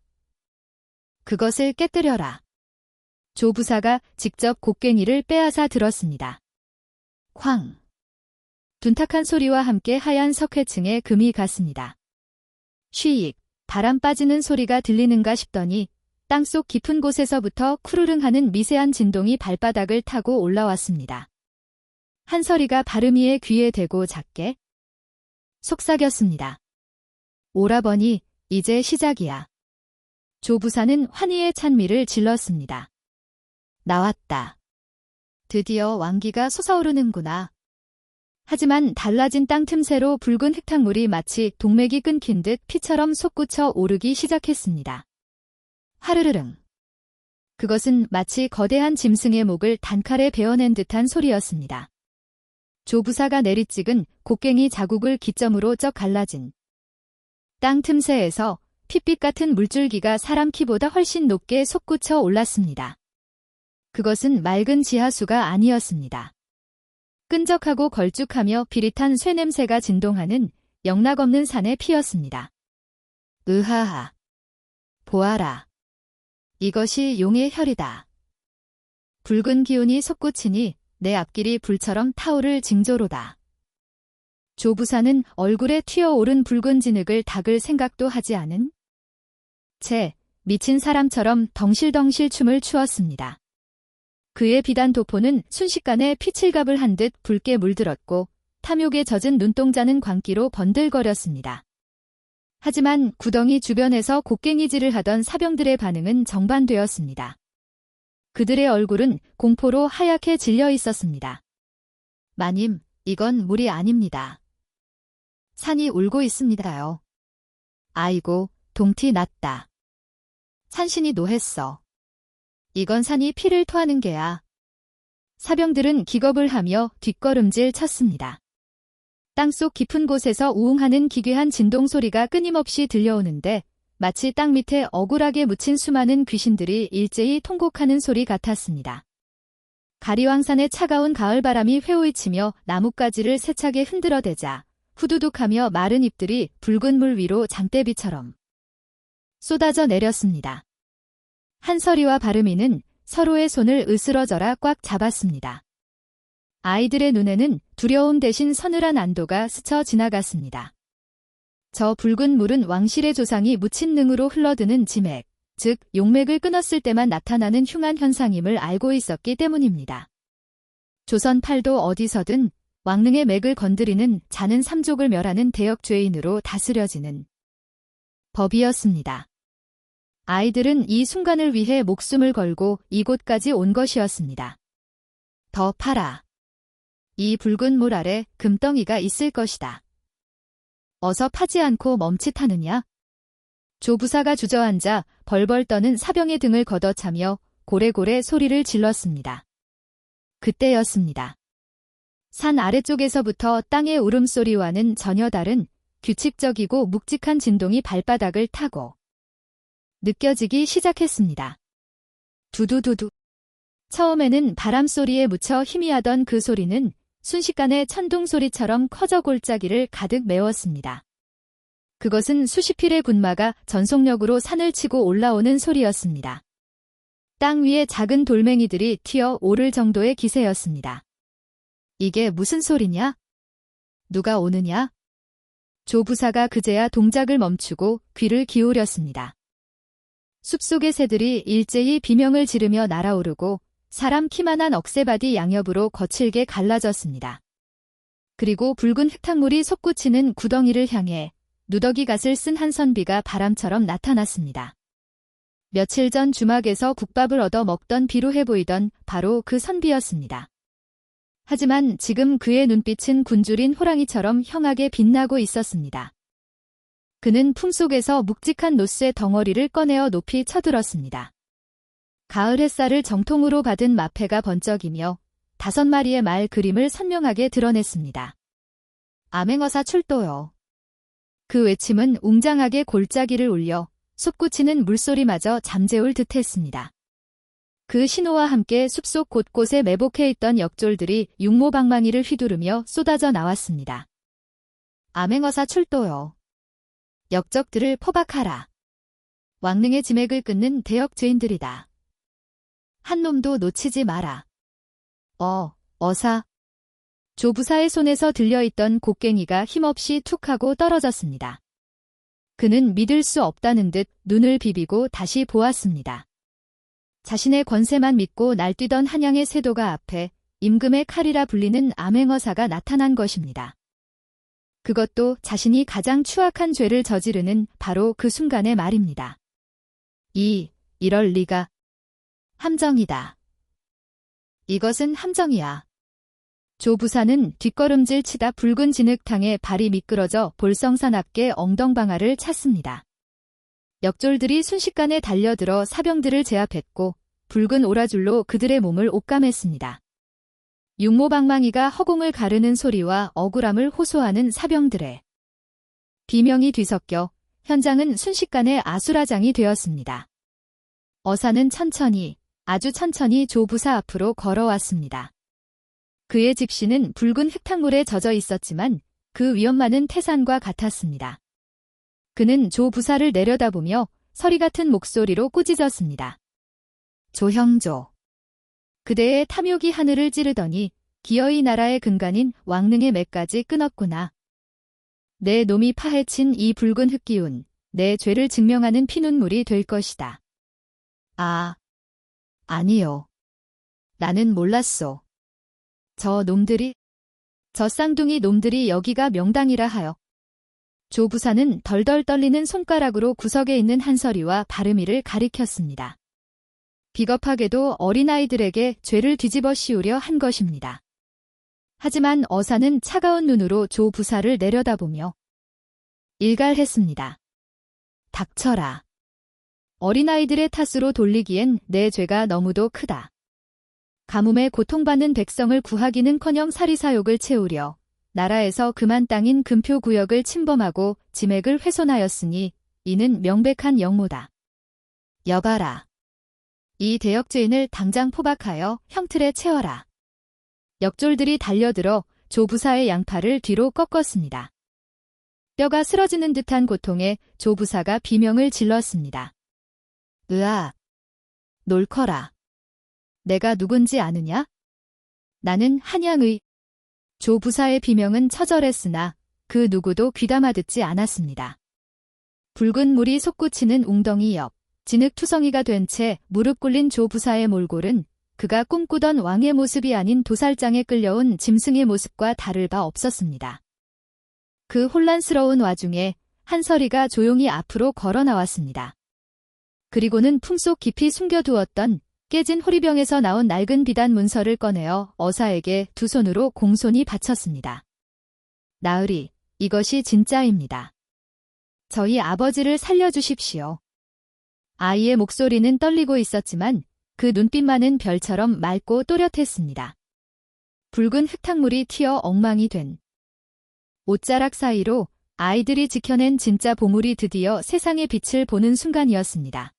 그것을 깨뜨려라. 조 부사가 직접 곡괭이를 빼앗아 들었습니다. 쾅. 둔탁한 소리와 함께 하얀 석회층에 금이 갔습니다. 쉬익, 바람 빠지는 소리가 들리는가 싶더니 땅속 깊은 곳에서부터 쿠르릉 하는 미세한 진동이 발바닥을 타고 올라왔습니다. 한 소리가 바르미의 귀에 대고 작게 속삭였습니다. 오라버니, 이제 시작이야. 조 부사는 환희의 찬미를 질렀습니다. 나왔다. 드디어 왕기가 솟아오르는구나. 하지만 달라진 땅 틈새로 붉은 흙탕물이 마치 동맥이 끊긴 듯 피처럼 솟구쳐 오르기 시작했습니다. 하르르릉. 그것은 마치 거대한 짐승의 목을 단칼에 베어낸 듯한 소리였습니다. 조 부사가 내리찍은 곡괭이 자국을 기점으로 쩍 갈라진 땅 틈새에서 핏빛 같은 물줄기가 사람 키보다 훨씬 높게 솟구쳐 올랐습니다. 그것은 맑은 지하수가 아니었습니다. 끈적하고 걸쭉하며 비릿한 쇠냄새가 진동하는 영락없는 산의 피였습니다. 으하하. 보아라. 이것이 용의 혈이다. 붉은 기운이 솟구치니 내 앞길이 불처럼 타오를 징조로다. 조 부사는 얼굴에 튀어오른 붉은 진흙을 닦을 생각도 하지 않은 채 미친 사람처럼 덩실덩실 춤을 추었습니다. 그의 비단 도포는 순식간에 피칠갑을 한 듯 붉게 물들었고 탐욕에 젖은 눈동자는 광기로 번들거렸습니다. 하지만 구덩이 주변에서 곡괭이질을 하던 사병들의 반응은 정반되었습니다. 그들의 얼굴은 공포로 하얗게 질려 있었습니다. 마님, 이건 물이 아닙니다. 산이 울고 있습니다요. 아이고, 동티 났다. 산신이 노했어. 이건 산이 피를 토하는 게야. 사병들은 기겁을 하며 뒷걸음질 쳤습니다. 땅속 깊은 곳에서 우웅하는 기괴한 진동 소리가 끊임없이 들려오는데 마치 땅 밑에 억울하게 묻힌 수많은 귀신들이 일제히 통곡하는 소리 같았습니다. 가리왕산의 차가운 가을바람이 회오이치며 나뭇가지를 세차게 흔들어대자 후두둑하며 마른 잎들이 붉은 물 위로 장대비처럼 쏟아져 내렸습니다. 한설이와 바름이는 서로의 손을 으스러져라 꽉 잡았습니다. 아이들의 눈에는 두려움 대신 서늘한 안도가 스쳐 지나갔습니다. 저 붉은 물은 왕실의 조상이 묻힌 능으로 흘러드는 지맥, 즉 용맥을 끊었을 때만 나타나는 흉한 현상임을 알고 있었기 때문입니다. 조선 팔도 어디서든 왕릉의 맥을 건드리는 자는 삼족을 멸하는 대역죄인으로 다스려지는 법이었습니다. 아이들은 이 순간을 위해 목숨을 걸고 이곳까지 온 것이었습니다. 더 파라. 이 붉은 물 아래 금덩이가 있을 것이다. 어서 파지 않고 멈칫하느냐? 조부사가 주저앉아 벌벌 떠는 사병의 등을 걷어차며 고래고래 소리를 질렀습니다. 그때였습니다. 산 아래쪽에서부터 땅의 울음소리와는 전혀 다른 규칙적이고 묵직한 진동이 발바닥을 타고 느껴지기 시작했습니다. 두두두두. 처음에는 바람소리에 묻혀 희미하던 그 소리는 순식간에 천둥소리처럼 커져 골짜기를 가득 메웠습니다. 그것은 수십 필의 군마가 전속력으로 산을 치고 올라오는 소리였습니다. 땅 위에 작은 돌멩이들이 튀어 오를 정도의 기세였습니다. 이게 무슨 소리냐? 누가 오느냐? 조부사가 그제야 동작을 멈추고 귀를 기울였습니다. 숲속의 새들이 일제히 비명을 지르며 날아오르고 사람 키만한 억새바디 양옆으로 거칠게 갈라졌습니다. 그리고 붉은 흙탕물이 솟구치는 구덩이를 향해 누더기 갓을 쓴 한 선비가 바람처럼 나타났습니다. 며칠 전 주막에서 국밥을 얻어 먹던 비루해 보이던 바로 그 선비였습니다. 하지만 지금 그의 눈빛은 굶주린 호랑이처럼 형하게 빛나고 있었습니다. 그는 품속에서 묵직한 노쇠 덩어리를 꺼내어 높이 쳐들었습니다. 가을 햇살을 정통으로 받은 마패가 번쩍이며 5마리의 말 그림을 선명하게 드러냈습니다. 암행어사 출도요. 그 외침은 웅장하게 골짜기를 울려 솟구치는 물소리마저 잠재울 듯했습니다. 그 신호와 함께 숲속 곳곳에 매복해 있던 역졸들이 육모방망이를 휘두르며 쏟아져 나왔습니다. 암행어사 출도요. 역적들을 포박하라. 왕릉의 지맥을 끊는 대역죄인들이다. 한 놈도 놓치지 마라. 어사. 조부사의 손에서 들려있던 곡괭이가 힘없이 툭 하고 떨어졌습니다. 그는 믿을 수 없다는 듯 눈을 비비고 다시 보았습니다. 자신의 권세만 믿고 날뛰던 한양의 세도가 앞에 임금의 칼이라 불리는 암행어사가 나타난 것입니다. 그것도 자신이 가장 추악한 죄를 저지르는 바로 그 순간의 말입니다. 이럴 리가. 함정이다. 이것은 함정이야. 조부사는 뒷걸음질 치다 붉은 진흙탕에 발이 미끄러져 볼썽사납게 엉덩방아를 찼습니다. 역졸들이 순식간에 달려들어 사병들을 제압했고 붉은 오라줄로 그들의 몸을 옥감했습니다. 육모방망이가 허공을 가르는 소리와 억울함을 호소하는 사병들의 비명이 뒤섞여 현장은 순식간에 아수라장이 되었습니다. 어사는 천천히, 아주 천천히 조부사 앞으로 걸어왔습니다. 그의 집시는 붉은 흙탕물에 젖어 있었지만 그 위엄만은 태산과 같았습니다. 그는 조부사를 내려다보며 서리 같은 목소리로 꾸짖었습니다. 조형조. 그대의 탐욕이 하늘을 찌르더니 기어이 나라의 근간인 왕릉의 맥까지 끊었구나. 내 놈이 파헤친 이 붉은 흙기운, 내 죄를 증명하는 피눈물이 될 것이다. 아니요. 나는 몰랐소. 저 쌍둥이 놈들이 여기가 명당이라 하여. 조부사는 덜덜 떨리는 손가락으로 구석에 있는 한설이와 바름이를 가리켰습니다. 비겁하게도 어린아이들에게 죄를 뒤집어 씌우려 한 것입니다. 하지만 어사는 차가운 눈으로 조부사를 내려다보며 일갈했습니다. 닥쳐라. 어린아이들의 탓으로 돌리기엔 내 죄가 너무도 크다. 가뭄에 고통받는 백성을 구하기는커녕 사리사욕을 채우려 나라에서 금한 땅인 금표구역을 침범하고 지맥을 훼손하였으니 이는 명백한 영모다. 여봐라. 이 대역죄인을 당장 포박하여 형틀에 채워라. 역졸들이 달려들어 조부사의 양팔을 뒤로 꺾었습니다. 뼈가 쓰러지는 듯한 고통에 조부사가 비명을 질렀습니다. 으아! 놀커라. 내가 누군지 아느냐? 나는 한양의. 조부사의 비명은 처절했으나 그 누구도 귀담아 듣지 않았습니다. 붉은 물이 솟구치는 웅덩이 옆, 진흙투성이가 된 채 무릎 꿇린 조부사의 몰골은 그가 꿈꾸던 왕의 모습이 아닌 도살장에 끌려온 짐승의 모습과 다를 바 없었습니다. 그 혼란스러운 와중에 한서리가 조용히 앞으로 걸어 나왔습니다. 그리고는 품속 깊이 숨겨두었던 깨진 호리병에서 나온 낡은 비단 문서를 꺼내어 어사에게 두 손으로 공손히 바쳤습니다. 나으리, 이것이 진짜입니다. 저희 아버지를 살려주십시오. 아이의 목소리는 떨리고 있었지만 그 눈빛만은 별처럼 맑고 또렷했습니다. 붉은 흙탕물이 튀어 엉망이 된 옷자락 사이로 아이들이 지켜낸 진짜 보물이 드디어 세상의 빛을 보는 순간이었습니다.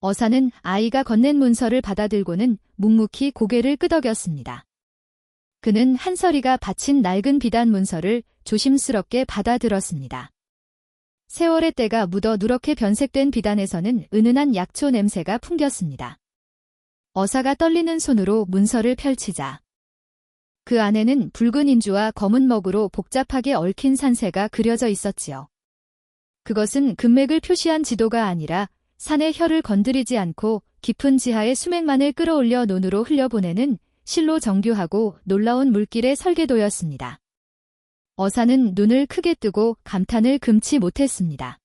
어사는 아이가 건넨 문서를 받아들고는 묵묵히 고개를 끄덕였습니다. 그는 한서리가 바친 낡은 비단 문서를 조심스럽게 받아들었습니다. 세월의 때가 묻어 누렇게 변색된 비단에서는 은은한 약초 냄새가 풍겼습니다. 어사가 떨리는 손으로 문서를 펼치자 그 안에는 붉은 인주와 검은 먹으로 복잡하게 얽힌 산세가 그려져 있었지요. 그것은 금맥을 표시한 지도가 아니라 산의 혀를 건드리지 않고 깊은 지하의 수맥만을 끌어올려 논으로 흘려보내는 실로 정교하고 놀라운 물길의 설계도였습니다. 어사는 눈을 크게 뜨고 감탄을 금치 못했습니다.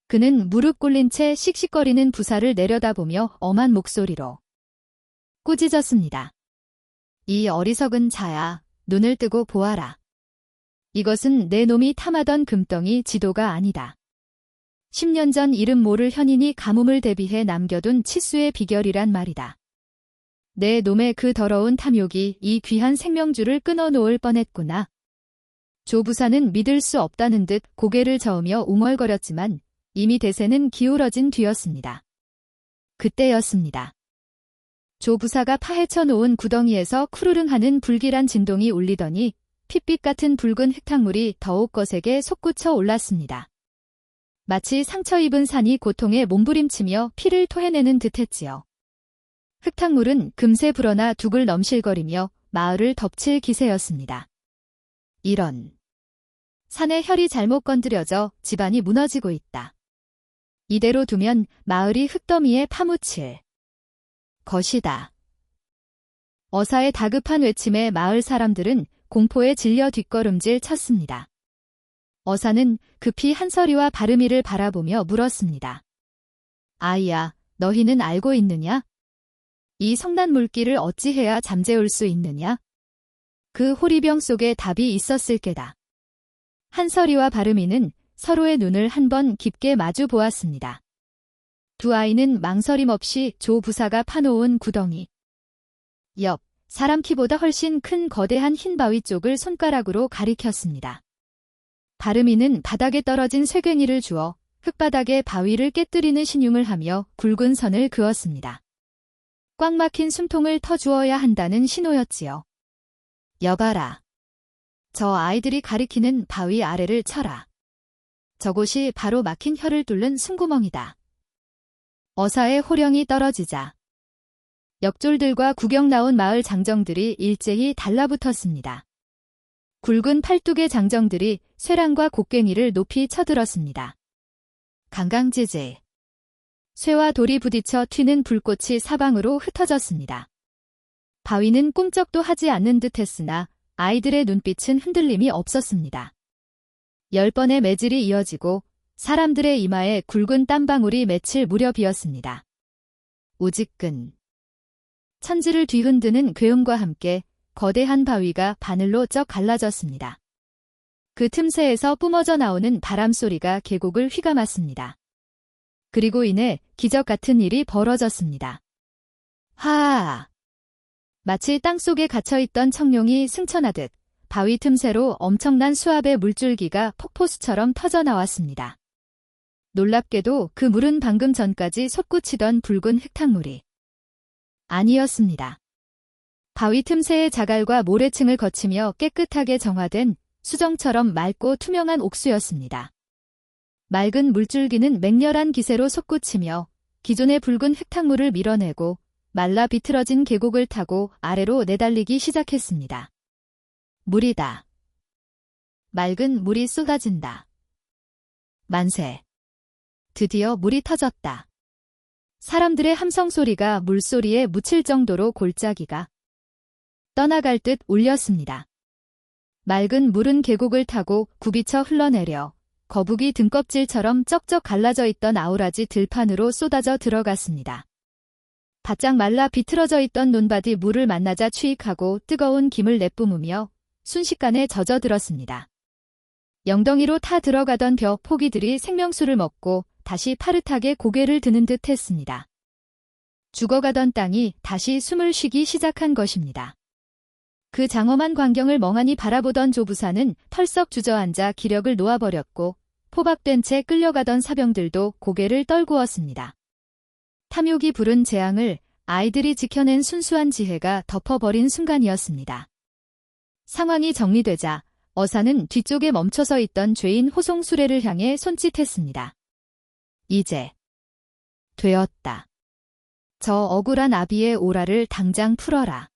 그는 무릎 꿇린 채 씩씩거리는 부사를 내려다보며 엄한 목소리로 꾸짖었습니다. 이 어리석은 자야, 눈을 뜨고 보아라. 이것은 내 놈이 탐하던 금덩이 지도가 아니다. 10년 전 이름 모를 현인이 가뭄을 대비해 남겨둔 치수의 비결이란 말이다. 내 놈의 그 더러운 탐욕이 이 귀한 생명줄을 끊어놓을 뻔했구나. 조부사는 믿을 수 없다는 듯 고개를 저으며 웅얼거렸지만 이미 대세는 기울어진 뒤였습니다. 그때였습니다. 조부사가 파헤쳐 놓은 구덩이에서 쿠르릉 하는 불길한 진동이 울리더니 핏빛 같은 붉은 흙탕물이 더욱 거세게 솟구쳐 올랐습니다. 마치 상처 입은 산이 고통에 몸부림치며 피를 토해내는 듯했지요. 흙탕물은 금세 불어나 둑을 넘실거리며 마을을 덮칠 기세였습니다. 이런. 산의 혈이 잘못 건드려져 집안이 무너지고 있다. 이대로 두면 마을이 흙더미에 파묻힐 것이다. 어사의 다급한 외침에 마을 사람들은 공포에 질려 뒷걸음질 쳤습니다. 어사는 급히 한서리와 바르미를 바라보며 물었습니다. 아이야, 너희는 알고 있느냐? 이 성난 물길을 어찌해야 잠재울 수 있느냐? 그 호리병 속에 답이 있었을 게다. 한서리와 바르미는 서로의 눈을 한번 깊게 마주 보았습니다. 두 아이는 망설임 없이 조 부사가 파놓은 구덩이 옆 사람 키보다 훨씬 큰 거대한 흰 바위 쪽을 손가락으로 가리켰습니다. 바르미는 바닥에 떨어진 쇠괭이를 주어 흙바닥에 바위를 깨뜨리는 신용을 하며 굵은 선을 그었습니다. 꽉 막힌 숨통을 터주어야 한다는 신호였지요. 여봐라. 저 아이들이 가리키는 바위 아래를 쳐라. 저곳이 바로 막힌 혀를 뚫는 숨구멍이다. 어사의 호령이 떨어지자 역졸들과 구경 나온 마을 장정들이 일제히 달라붙었습니다. 굵은 팔뚝의 장정들이 쇠랑과 곡괭이를 높이 쳐들었습니다. 강강제제. 쇠와 돌이 부딪혀 튀는 불꽃이 사방으로 흩어졌습니다. 바위는 꿈쩍도 하지 않는 듯했으나 아이들의 눈빛은 흔들림이 없었습니다. 10번의 매질이 이어지고 사람들의 이마에 굵은 땀방울이 맺힐 무렵이었습니다. 우직근. 천지를 뒤흔드는 괴음과 함께 거대한 바위가 바늘로 쩍 갈라졌습니다. 그 틈새에서 뿜어져 나오는 바람소리가 계곡을 휘감았습니다. 그리고 이내 기적 같은 일이 벌어졌습니다. 하아! 마치 땅속에 갇혀있던 청룡이 승천하듯 바위 틈새로 엄청난 수압의 물줄기가 폭포수처럼 터져나왔습니다. 놀랍게도 그 물은 방금 전까지 솟구치던 붉은 흙탕물이 아니었습니다. 바위 틈새의 자갈과 모래층을 거치며 깨끗하게 정화된 수정처럼 맑고 투명한 옥수였습니다. 맑은 물줄기는 맹렬한 기세로 솟구치며 기존의 붉은 흙탕물을 밀어내고 말라 비틀어진 계곡을 타고 아래로 내달리기 시작했습니다. 물이다. 맑은 물이 쏟아진다. 만세. 드디어 물이 터졌다. 사람들의 함성 소리가 물소리에 묻힐 정도로 골짜기가 떠나갈 듯 울렸습니다. 맑은 물은 계곡을 타고 굽이쳐 흘러내려 거북이 등껍질처럼 쩍쩍 갈라져 있던 아우라지 들판으로 쏟아져 들어갔습니다. 바짝 말라 비틀어져 있던 논밭이 물을 만나자 취익하고 뜨거운 김을 내뿜으며 순식간에 젖어들었습니다. 영덩이로 타 들어가던 벼 포기들이 생명수를 먹고 다시 파릇하게 고개를 드는 듯 했습니다. 죽어가던 땅이 다시 숨을 쉬기 시작한 것입니다. 그 장엄한 광경을 멍하니 바라보던 조부사는 털썩 주저앉아 기력을 놓아버렸고 포박된 채 끌려가던 사병들도 고개를 떨구었습니다. 탐욕이 부른 재앙을 아이들이 지켜낸 순수한 지혜가 덮어버린 순간이었습니다. 상황이 정리되자 어사는 뒤쪽에 멈춰서 있던 죄인 호송수레를 향해 손짓했습니다. 이제 되었다. 저 억울한 아비의 오라를 당장 풀어라.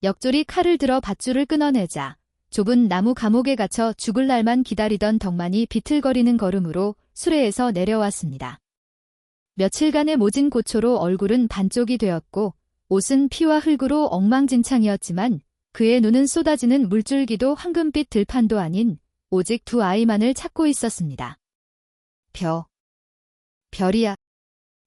역졸이 칼을 들어 밧줄을 끊어내자 좁은 나무 감옥에 갇혀 죽을 날만 기다리던 덕만이 비틀거리는 걸음으로 수레에서 내려왔습니다. 며칠간의 모진 고초로 얼굴은 반쪽이 되었고 옷은 피와 흙으로 엉망진창이었지만 그의 눈은 쏟아지는 물줄기도 황금빛 들판도 아닌 오직 두 아이만을 찾고 있었습니다. 별이야.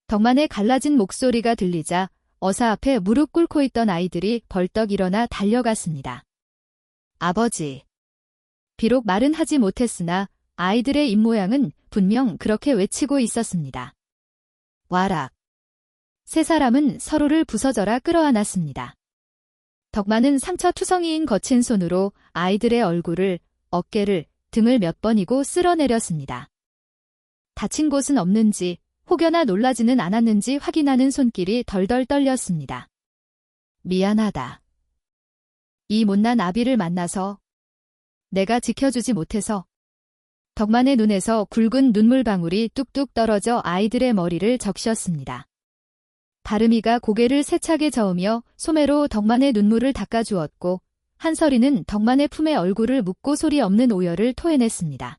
덕만의 갈라진 목소리가 들리자 어사 앞에 무릎 꿇고 있던 아이들이 벌떡 일어나 달려갔습니다. 아버지. 비록 말은 하지 못했으나 아이들의 입모양은 분명 그렇게 외치고 있었습니다. 와락. 세 사람은 서로를 부서져라 끌어안았습니다. 덕만은 상처투성이인 거친 손으로 아이들의 얼굴을, 어깨를, 등을 몇 번이고 쓸어내렸습니다. 다친 곳은 없는지 혹여나 놀라지는 않았는지 확인하는 손길이 덜덜 떨렸습니다. 미안하다. 이 못난 아비를 만나서 내가 지켜주지 못해서. 덕만의 눈에서 굵은 눈물방울이 뚝뚝 떨어져 아이들의 머리를 적셨습니다. 다름이가 고개를 세차게 저으며 소매로 덕만의 눈물을 닦아주었고 한설이는 덕만의 품에 얼굴을 묻고 소리 없는 오열을 토해냈습니다.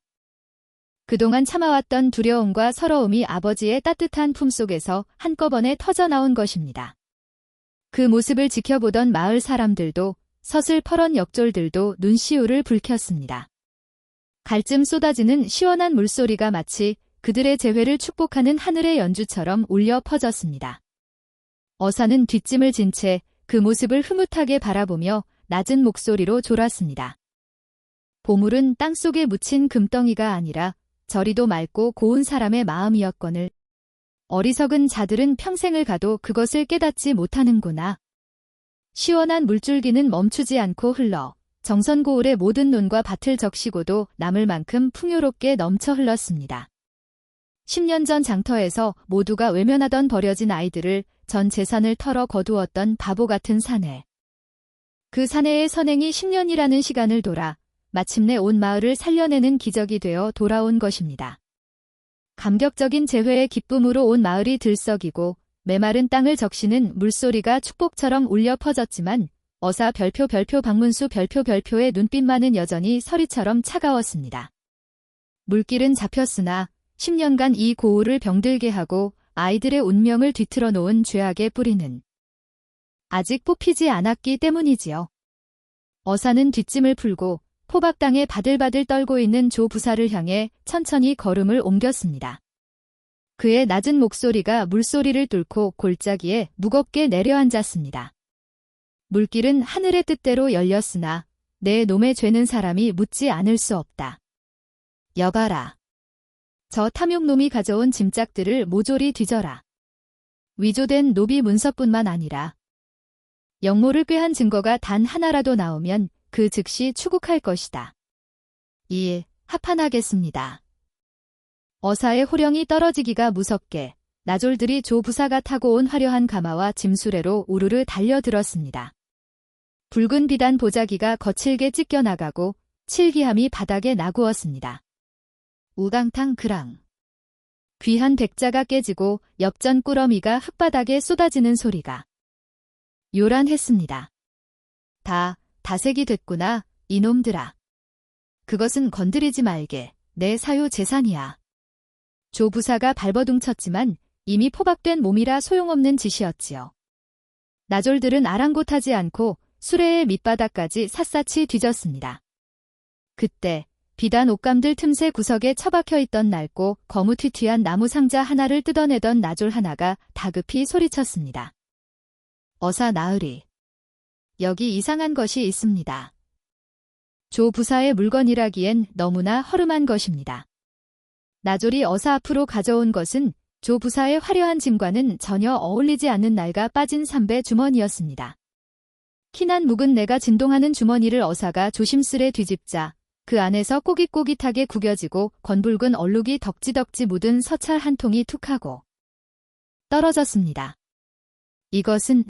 그동안 참아왔던 두려움과 서러움이 아버지의 따뜻한 품속에서 한꺼번에 터져나온 것입니다. 그 모습을 지켜보던 마을 사람들도 서슬퍼런 역졸들도 눈시울을 붉혔습니다. 갈증 쏟아지는 시원한 물소리가 마치 그들의 재회를 축복하는 하늘의 연주처럼 울려 퍼졌습니다. 어사는 뒷짐을 진 채 그 모습을 흐뭇하게 바라보며 낮은 목소리로 졸았습니다. 보물은 땅속에 묻힌 금덩이가 아니라 저리도 맑고 고운 사람의 마음이었거늘. 어리석은 자들은 평생을 가도 그것을 깨닫지 못하는구나. 시원한 물줄기는 멈추지 않고 흘러 정선고을의 모든 논과 밭을 적시고도 남을 만큼 풍요롭게 넘쳐 흘렀습니다. 10년 전 장터에서 모두가 외면하던 버려진 아이들을 전 재산을 털어 거두었던 바보 같은 사내. 그 사내의 선행이 10년이라는 시간을 돌아 마침내 온 마을을 살려내는 기적이 되어 돌아온 것입니다. 감격적인 재회의 기쁨으로 온 마을이 들썩이고 메마른 땅을 적시는 물소리가 축복처럼 울려 퍼졌지만 어사 별표 박문수 별표의 눈빛만은 여전히 서리처럼 차가웠습니다. 물길은 잡혔으나 10년간 이 고을을 병들게 하고 아이들의 운명을 뒤틀어 놓은 죄악의 뿌리는 아직 뽑히지 않았기 때문이지요. 어사는 뒷짐을 풀고 포박 땅에 바들바들 떨고 있는 조 부사를 향해 천천히 걸음을 옮겼습니다. 그의 낮은 목소리가 물소리를 뚫고 골짜기에 무겁게 내려앉았습니다. 물길은 하늘의 뜻대로 열렸으나 내 놈의 죄는 사람이 묻지 않을 수 없다. 여봐라. 저 탐욕놈이 가져온 짐짝들을 모조리 뒤져라. 위조된 노비 문서뿐만 아니라 영모를 꾀한 증거가 단 하나라도 나오면 그 즉시 추국할 것이다. 2. 합판하겠습니다. 어사의 호령이 떨어지기가 무섭게 나졸들이 조 부사가 타고 온 화려한 가마와 짐수레로 우르르 달려들었습니다. 붉은 비단 보자기가 거칠게 찢겨나가고 칠기함이 바닥에 나구었습니다. 우강탕 그랑. 귀한 백자가 깨지고 엽전 꾸러미가 흙바닥에 쏟아지는 소리가 요란했습니다. 다 다색이 됐구나, 이놈들아. 그것은 건드리지 말게, 내 사유 재산이야. 조 부사가 발버둥쳤지만 이미 포박된 몸이라 소용없는 짓이었지요. 나졸들은 아랑곳하지 않고 수레의 밑바닥까지 샅샅이 뒤졌습니다. 그때 비단 옷감들 틈새 구석에 처박혀 있던 낡고 거무튀튀한 나무 상자 하나를 뜯어내던 나졸 하나가 다급히 소리쳤습니다. 어사 나으리. 여기 이상한 것이 있습니다. 조 부사의 물건이라기엔 너무나 허름한 것입니다. 나졸이 어사 앞으로 가져온 것은 조 부사의 화려한 짐과는 전혀 어울리지 않는 낡아 빠진 삼배 주머니였습니다. 키난 묵은 내가 진동하는 주머니를 어사가 조심스레 뒤집자 그 안에서 꼬깃꼬깃하게 구겨지고 건붉은 얼룩이 덕지덕지 묻은 서찰 한 통이 툭하고 떨어졌습니다. 이것은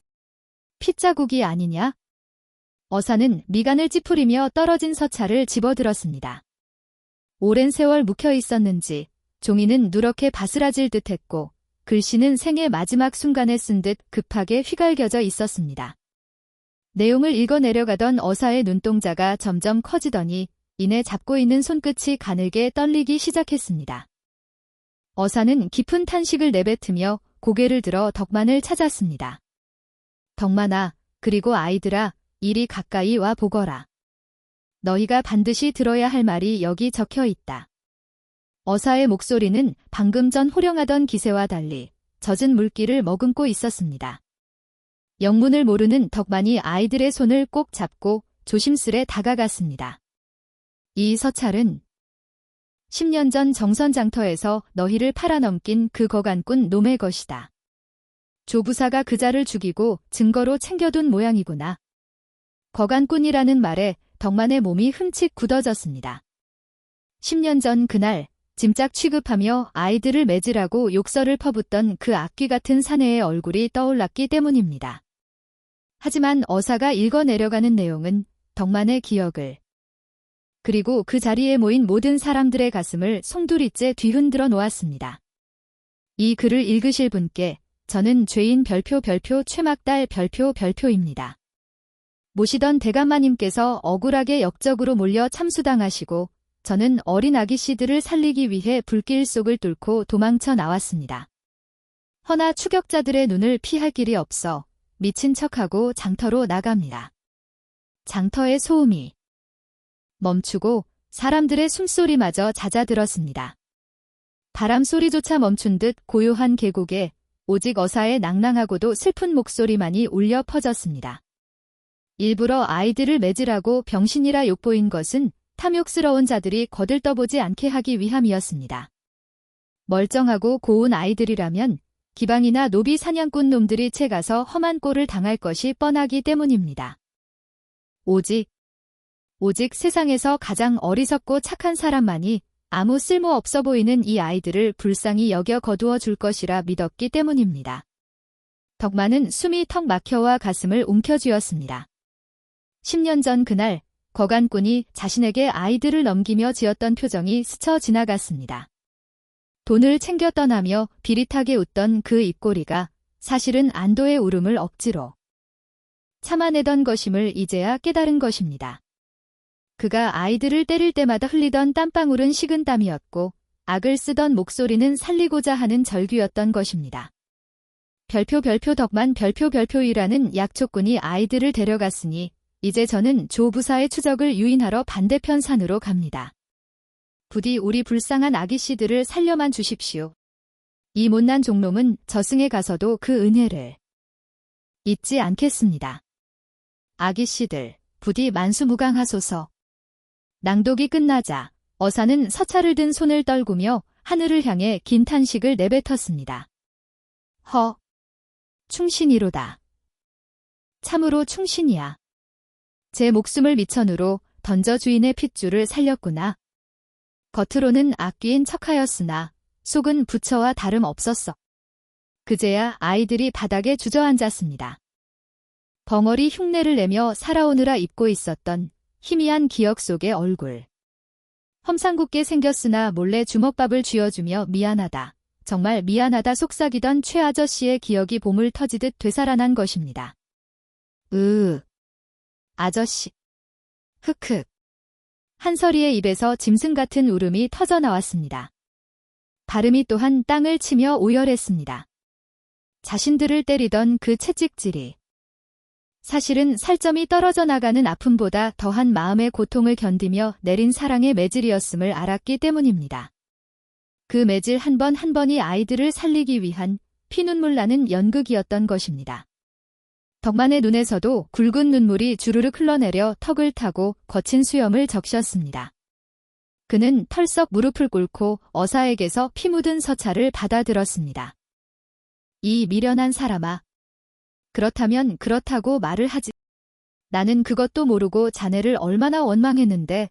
핏자국이 아니냐? 어사는 미간을 찌푸리며 떨어진 서찰을 집어들었습니다. 오랜 세월 묵혀 있었는지 종이는 누렇게 바스라질 듯했고 글씨는 생의 마지막 순간에 쓴 듯 급하게 휘갈겨져 있었습니다. 내용을 읽어내려가던 어사의 눈동자가 점점 커지더니 이내 잡고 있는 손끝이 가늘게 떨리기 시작했습니다. 어사는 깊은 탄식을 내뱉으며 고개를 들어 덕만을 찾았습니다. 덕만아, 그리고 아이들아, 이리 가까이 와 보거라. 너희가 반드시 들어야 할 말이 여기 적혀 있다. 어사의 목소리는 방금 전 호령하던 기세와 달리 젖은 물기를 머금고 있었습니다. 영문을 모르는 덕만이 아이들의 손을 꼭 잡고 조심스레 다가갔습니다. 이 서찰은 10년 전 정선장터에서 너희를 팔아넘긴 그 거간꾼 놈의 것이다. 조 부사가 그자를 죽이고 증거로 챙겨둔 모양이구나. 거간꾼이라는 말에 덕만의 몸이 흠칫 굳어졌습니다. 10년 전 그날 짐짝 취급하며 아이들을 매질하고 욕설을 퍼붓던 그 악귀 같은 사내의 얼굴이 떠올랐기 때문입니다. 하지만 어사가 읽어내려가는 내용은 덕만의 기억을 그리고 그 자리에 모인 모든 사람들의 가슴을 송두리째 뒤흔들어 놓았습니다. 이 글을 읽으실 분께 저는 죄인 별표 최막달 별표입니다. 모시던 대감마님께서 억울하게 역적으로 몰려 참수당하시고 저는 어린 아기씨들을 살리기 위해 불길 속을 뚫고 도망쳐 나왔습니다. 허나 추격자들의 눈을 피할 길이 없어 미친 척하고 장터로 나갑니다. 장터의 소음이 멈추고 사람들의 숨소리마저 잦아들었습니다. 바람소리조차 멈춘 듯 고요한 계곡에 오직 어사의 낭낭하고도 슬픈 목소리만이 울려 퍼졌습니다. 일부러 아이들을 매질하고 병신이라 욕보인 것은 탐욕스러운 자들이 거들떠보지 않게 하기 위함이었습니다. 멀쩡하고 고운 아이들이라면 기방이나 노비 사냥꾼 놈들이 채가서 험한 꼴을 당할 것이 뻔하기 때문입니다. 오직 세상에서 가장 어리석고 착한 사람만이 아무 쓸모 없어 보이는 이 아이들을 불쌍히 여겨 거두어 줄 것이라 믿었기 때문입니다. 덕만은 숨이 턱 막혀와 가슴을 움켜쥐었습니다. 10년 전 그날 거간꾼이 자신에게 아이들을 넘기며 지었던 표정이 스쳐 지나갔습니다. 돈을 챙겨 떠나며 비릿하게 웃던 그 입꼬리가 사실은 안도의 울음을 억지로 참아내던 것임을 이제야 깨달은 것입니다. 그가 아이들을 때릴 때마다 흘리던 땀방울은 식은 땀이었고 악을 쓰던 목소리는 살리고자 하는 절규였던 것입니다. 별표 덕만 별표이라는 약초꾼이 아이들을 데려갔으니 이제 저는 조 부사의 추적을 유인하러 반대편 산으로 갑니다. 부디 우리 불쌍한 아기씨들을 살려만 주십시오. 이 못난 종놈은 저승에 가서도 그 은혜를 잊지 않겠습니다. 아기씨들, 부디 만수무강하소서. 낭독이 끝나자 어사는 서찰을 든 손을 떨구며 하늘을 향해 긴 탄식을 내뱉었습니다. 충신이로다. 참으로 충신이야. 제 목숨을 미천으로 던져 주인의 핏줄을 살렸구나. 겉으로는 악귀인 척하였으나 속은 부처와 다름없었어. 그제야 아이들이 바닥에 주저앉았습니다. 벙어리 흉내를 내며 살아오느라 입고 있었던 희미한 기억 속의 얼굴. 험상궂게 생겼으나 몰래 주먹밥을 쥐어주며 미안하다. 정말 미안하다 속삭이던 최 아저씨의 기억이 봄을 터지듯 되살아난 것입니다. 아저씨. 흑흑. 한설이의 입에서 짐승 같은 울음이 터져 나왔습니다. 발음이 또한 땅을 치며 오열했습니다. 자신들을 때리던 그 채찍질이 사실은 살점이 떨어져 나가는 아픔보다 더한 마음의 고통을 견디며 내린 사랑의 매질이었음을 알았기 때문입니다. 그 매질 한 번 한 번이 아이들을 살리기 위한 피눈물 나는 연극이었던 것입니다. 덕만의 눈에서도 굵은 눈물이 주르륵 흘러내려 턱을 타고 거친 수염을 적셨습니다. 그는 털썩 무릎을 꿇고 어사에게서 피 묻은 서찰을 받아들었습니다. 이 미련한 사람아. 그렇다면 그렇다고 말을 하지. 나는 그것도 모르고 자네를 얼마나 원망했는데.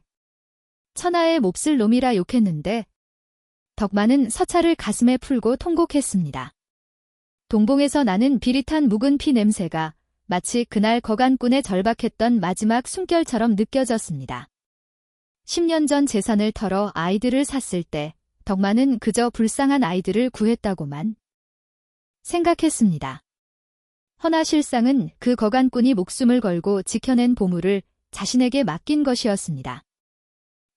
천하의 몹쓸 놈이라 욕했는데. 덕만은 서찰을 가슴에 풀고 통곡했습니다. 동봉에서 나는 비릿한 묵은 피 냄새가 마치 그날 거간꾼의 절박했던 마지막 숨결처럼 느껴졌습니다. 10년 전 재산을 털어 아이들을 샀을 때 덕만은 그저 불쌍한 아이들을 구했다고만 생각했습니다. 허나 실상은 그 거간꾼이 목숨을 걸고 지켜낸 보물을 자신에게 맡긴 것이었습니다.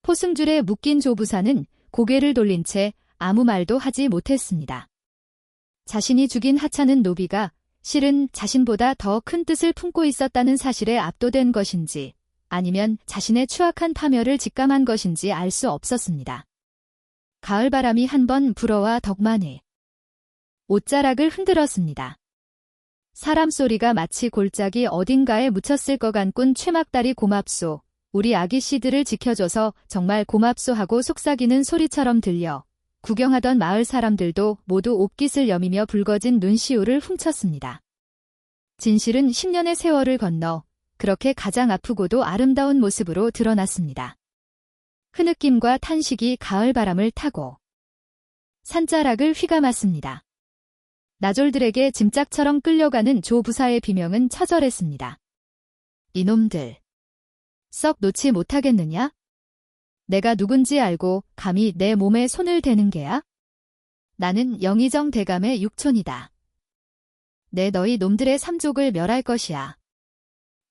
포승줄에 묶인 조부사는 고개를 돌린 채 아무 말도 하지 못했습니다. 자신이 죽인 하찮은 노비가 실은 자신보다 더 큰 뜻을 품고 있었다는 사실에 압도된 것인지 아니면 자신의 추악한 파멸을 직감한 것인지 알 수 없었습니다. 가을바람이 한번 불어와 덕만의 옷자락을 흔들었습니다. 사람 소리가 마치 골짜기 어딘가에 묻혔을 것 같군. 최막달이 고맙소. 우리 아기씨들을 지켜줘서 정말 고맙소 하고 속삭이는 소리처럼 들려 구경하던 마을 사람들도 모두 옷깃을 여미며 붉어진 눈시울을 훔쳤습니다. 진실은 10년의 세월을 건너 그렇게 가장 아프고도 아름다운 모습으로 드러났습니다. 흐느낌과 탄식이 가을바람을 타고 산자락을 휘감았습니다. 나졸들에게 짐짝처럼 끌려가는 조 부사의 비명은 처절했습니다. 이놈들. 썩 놓지 못하겠느냐? 내가 누군지 알고 감히 내 몸에 손을 대는 게야? 나는 영의정 대감의 육촌이다. 내 너희 놈들의 삼족을 멸할 것이야.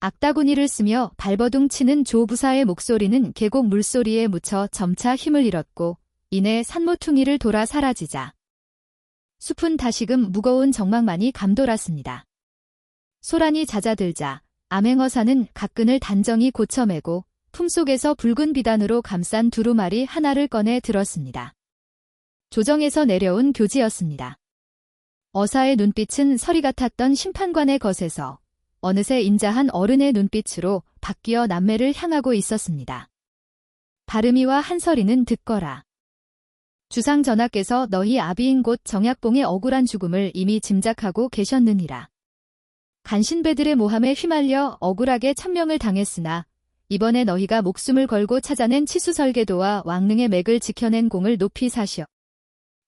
악다구니를 쓰며 발버둥 치는 조 부사의 목소리는 계곡 물소리에 묻혀 점차 힘을 잃었고 이내 산모퉁이를 돌아 사라지자 숲은 다시금 무거운 정막만이 감돌았습니다. 소란이 잦아들자 암행어사는 각근을 단정히 고쳐매고 품속에서 붉은 비단으로 감싼 두루마리 하나를 꺼내 들었습니다. 조정에서 내려온 교지였습니다. 어사의 눈빛은 서리 같았던 심판관의 것에서 어느새 인자한 어른의 눈빛으로 바뀌어 남매를 향하고 있었습니다. 바름이와 한설이는 듣거라. 주상 전하께서 너희 아비인 곳 정약봉의 억울한 죽음을 이미 짐작하고 계셨느니라. 간신배들의 모함에 휘말려 억울하게 천명을 당했으나 이번에 너희가 목숨을 걸고 찾아낸 치수설계도와 왕릉의 맥을 지켜낸 공을 높이 사시어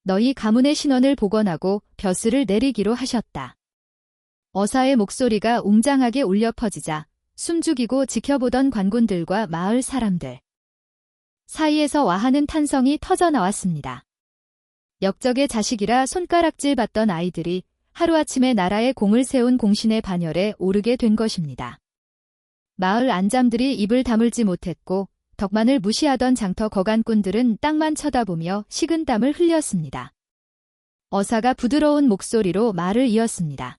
너희 가문의 신원을 복원하고 벼슬을 내리기로 하셨다. 어사의 목소리가 웅장하게 울려 퍼지자 숨죽이고 지켜보던 관군들과 마을 사람들 사이에서 와하는 탄성이 터져 나왔습니다. 역적의 자식이라 손가락질 받던 아이들이 하루아침에 나라에 공을 세운 공신의 반열에 오르게 된 것입니다. 마을 안잠들이 입을 다물지 못했고 덕만을 무시하던 장터 거간꾼들은 땅만 쳐다보며 식은땀을 흘렸습니다. 어사가 부드러운 목소리로 말을 이었습니다.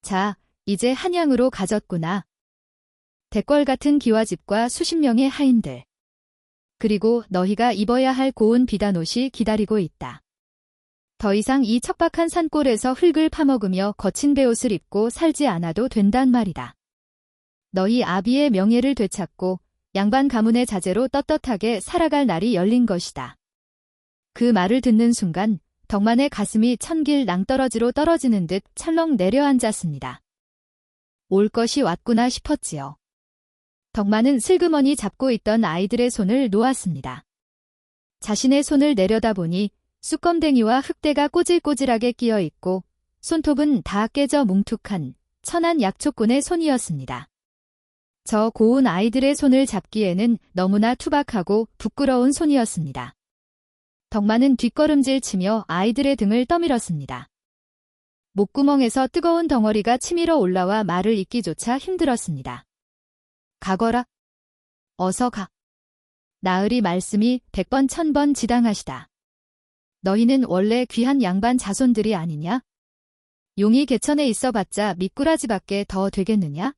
자, 이제 한양으로 가졌구나. 대궐 같은 기와집과 수십 명의 하인들. 그리고 너희가 입어야 할 고운 비단옷이 기다리고 있다. 더 이상 이 척박한 산골에서 흙을 파먹으며 거친 베옷을 입고 살지 않아도 된단 말이다. 너희 아비의 명예를 되찾고 양반 가문의 자제로 떳떳하게 살아갈 날이 열린 것이다. 그 말을 듣는 순간 덕만의 가슴이 천길 낭떠러지로 떨어지는 듯 철렁 내려앉았습니다. 올 것이 왔구나 싶었지요. 덕만은 슬그머니 잡고 있던 아이들의 손을 놓았습니다. 자신의 손을 내려다보니 쑥검댕이와 흙대가 꼬질꼬질하게 끼어 있고 손톱은 다 깨져 뭉툭한 천한 약초꾼의 손이었습니다. 저 고운 아이들의 손을 잡기에는 너무나 투박하고 부끄러운 손이었습니다. 덕만은 뒷걸음질 치며 아이들의 등을 떠밀었습니다. 목구멍에서 뜨거운 덩어리가 치밀어 올라와 말을 잇기조차 힘들었습니다. 가거라. 어서 가. 나으리 말씀이 100번 1000번 지당하시다. 너희는 원래 귀한 양반 자손들이 아니냐? 용이 개천에 있어봤자 미꾸라지밖에 더 되겠느냐?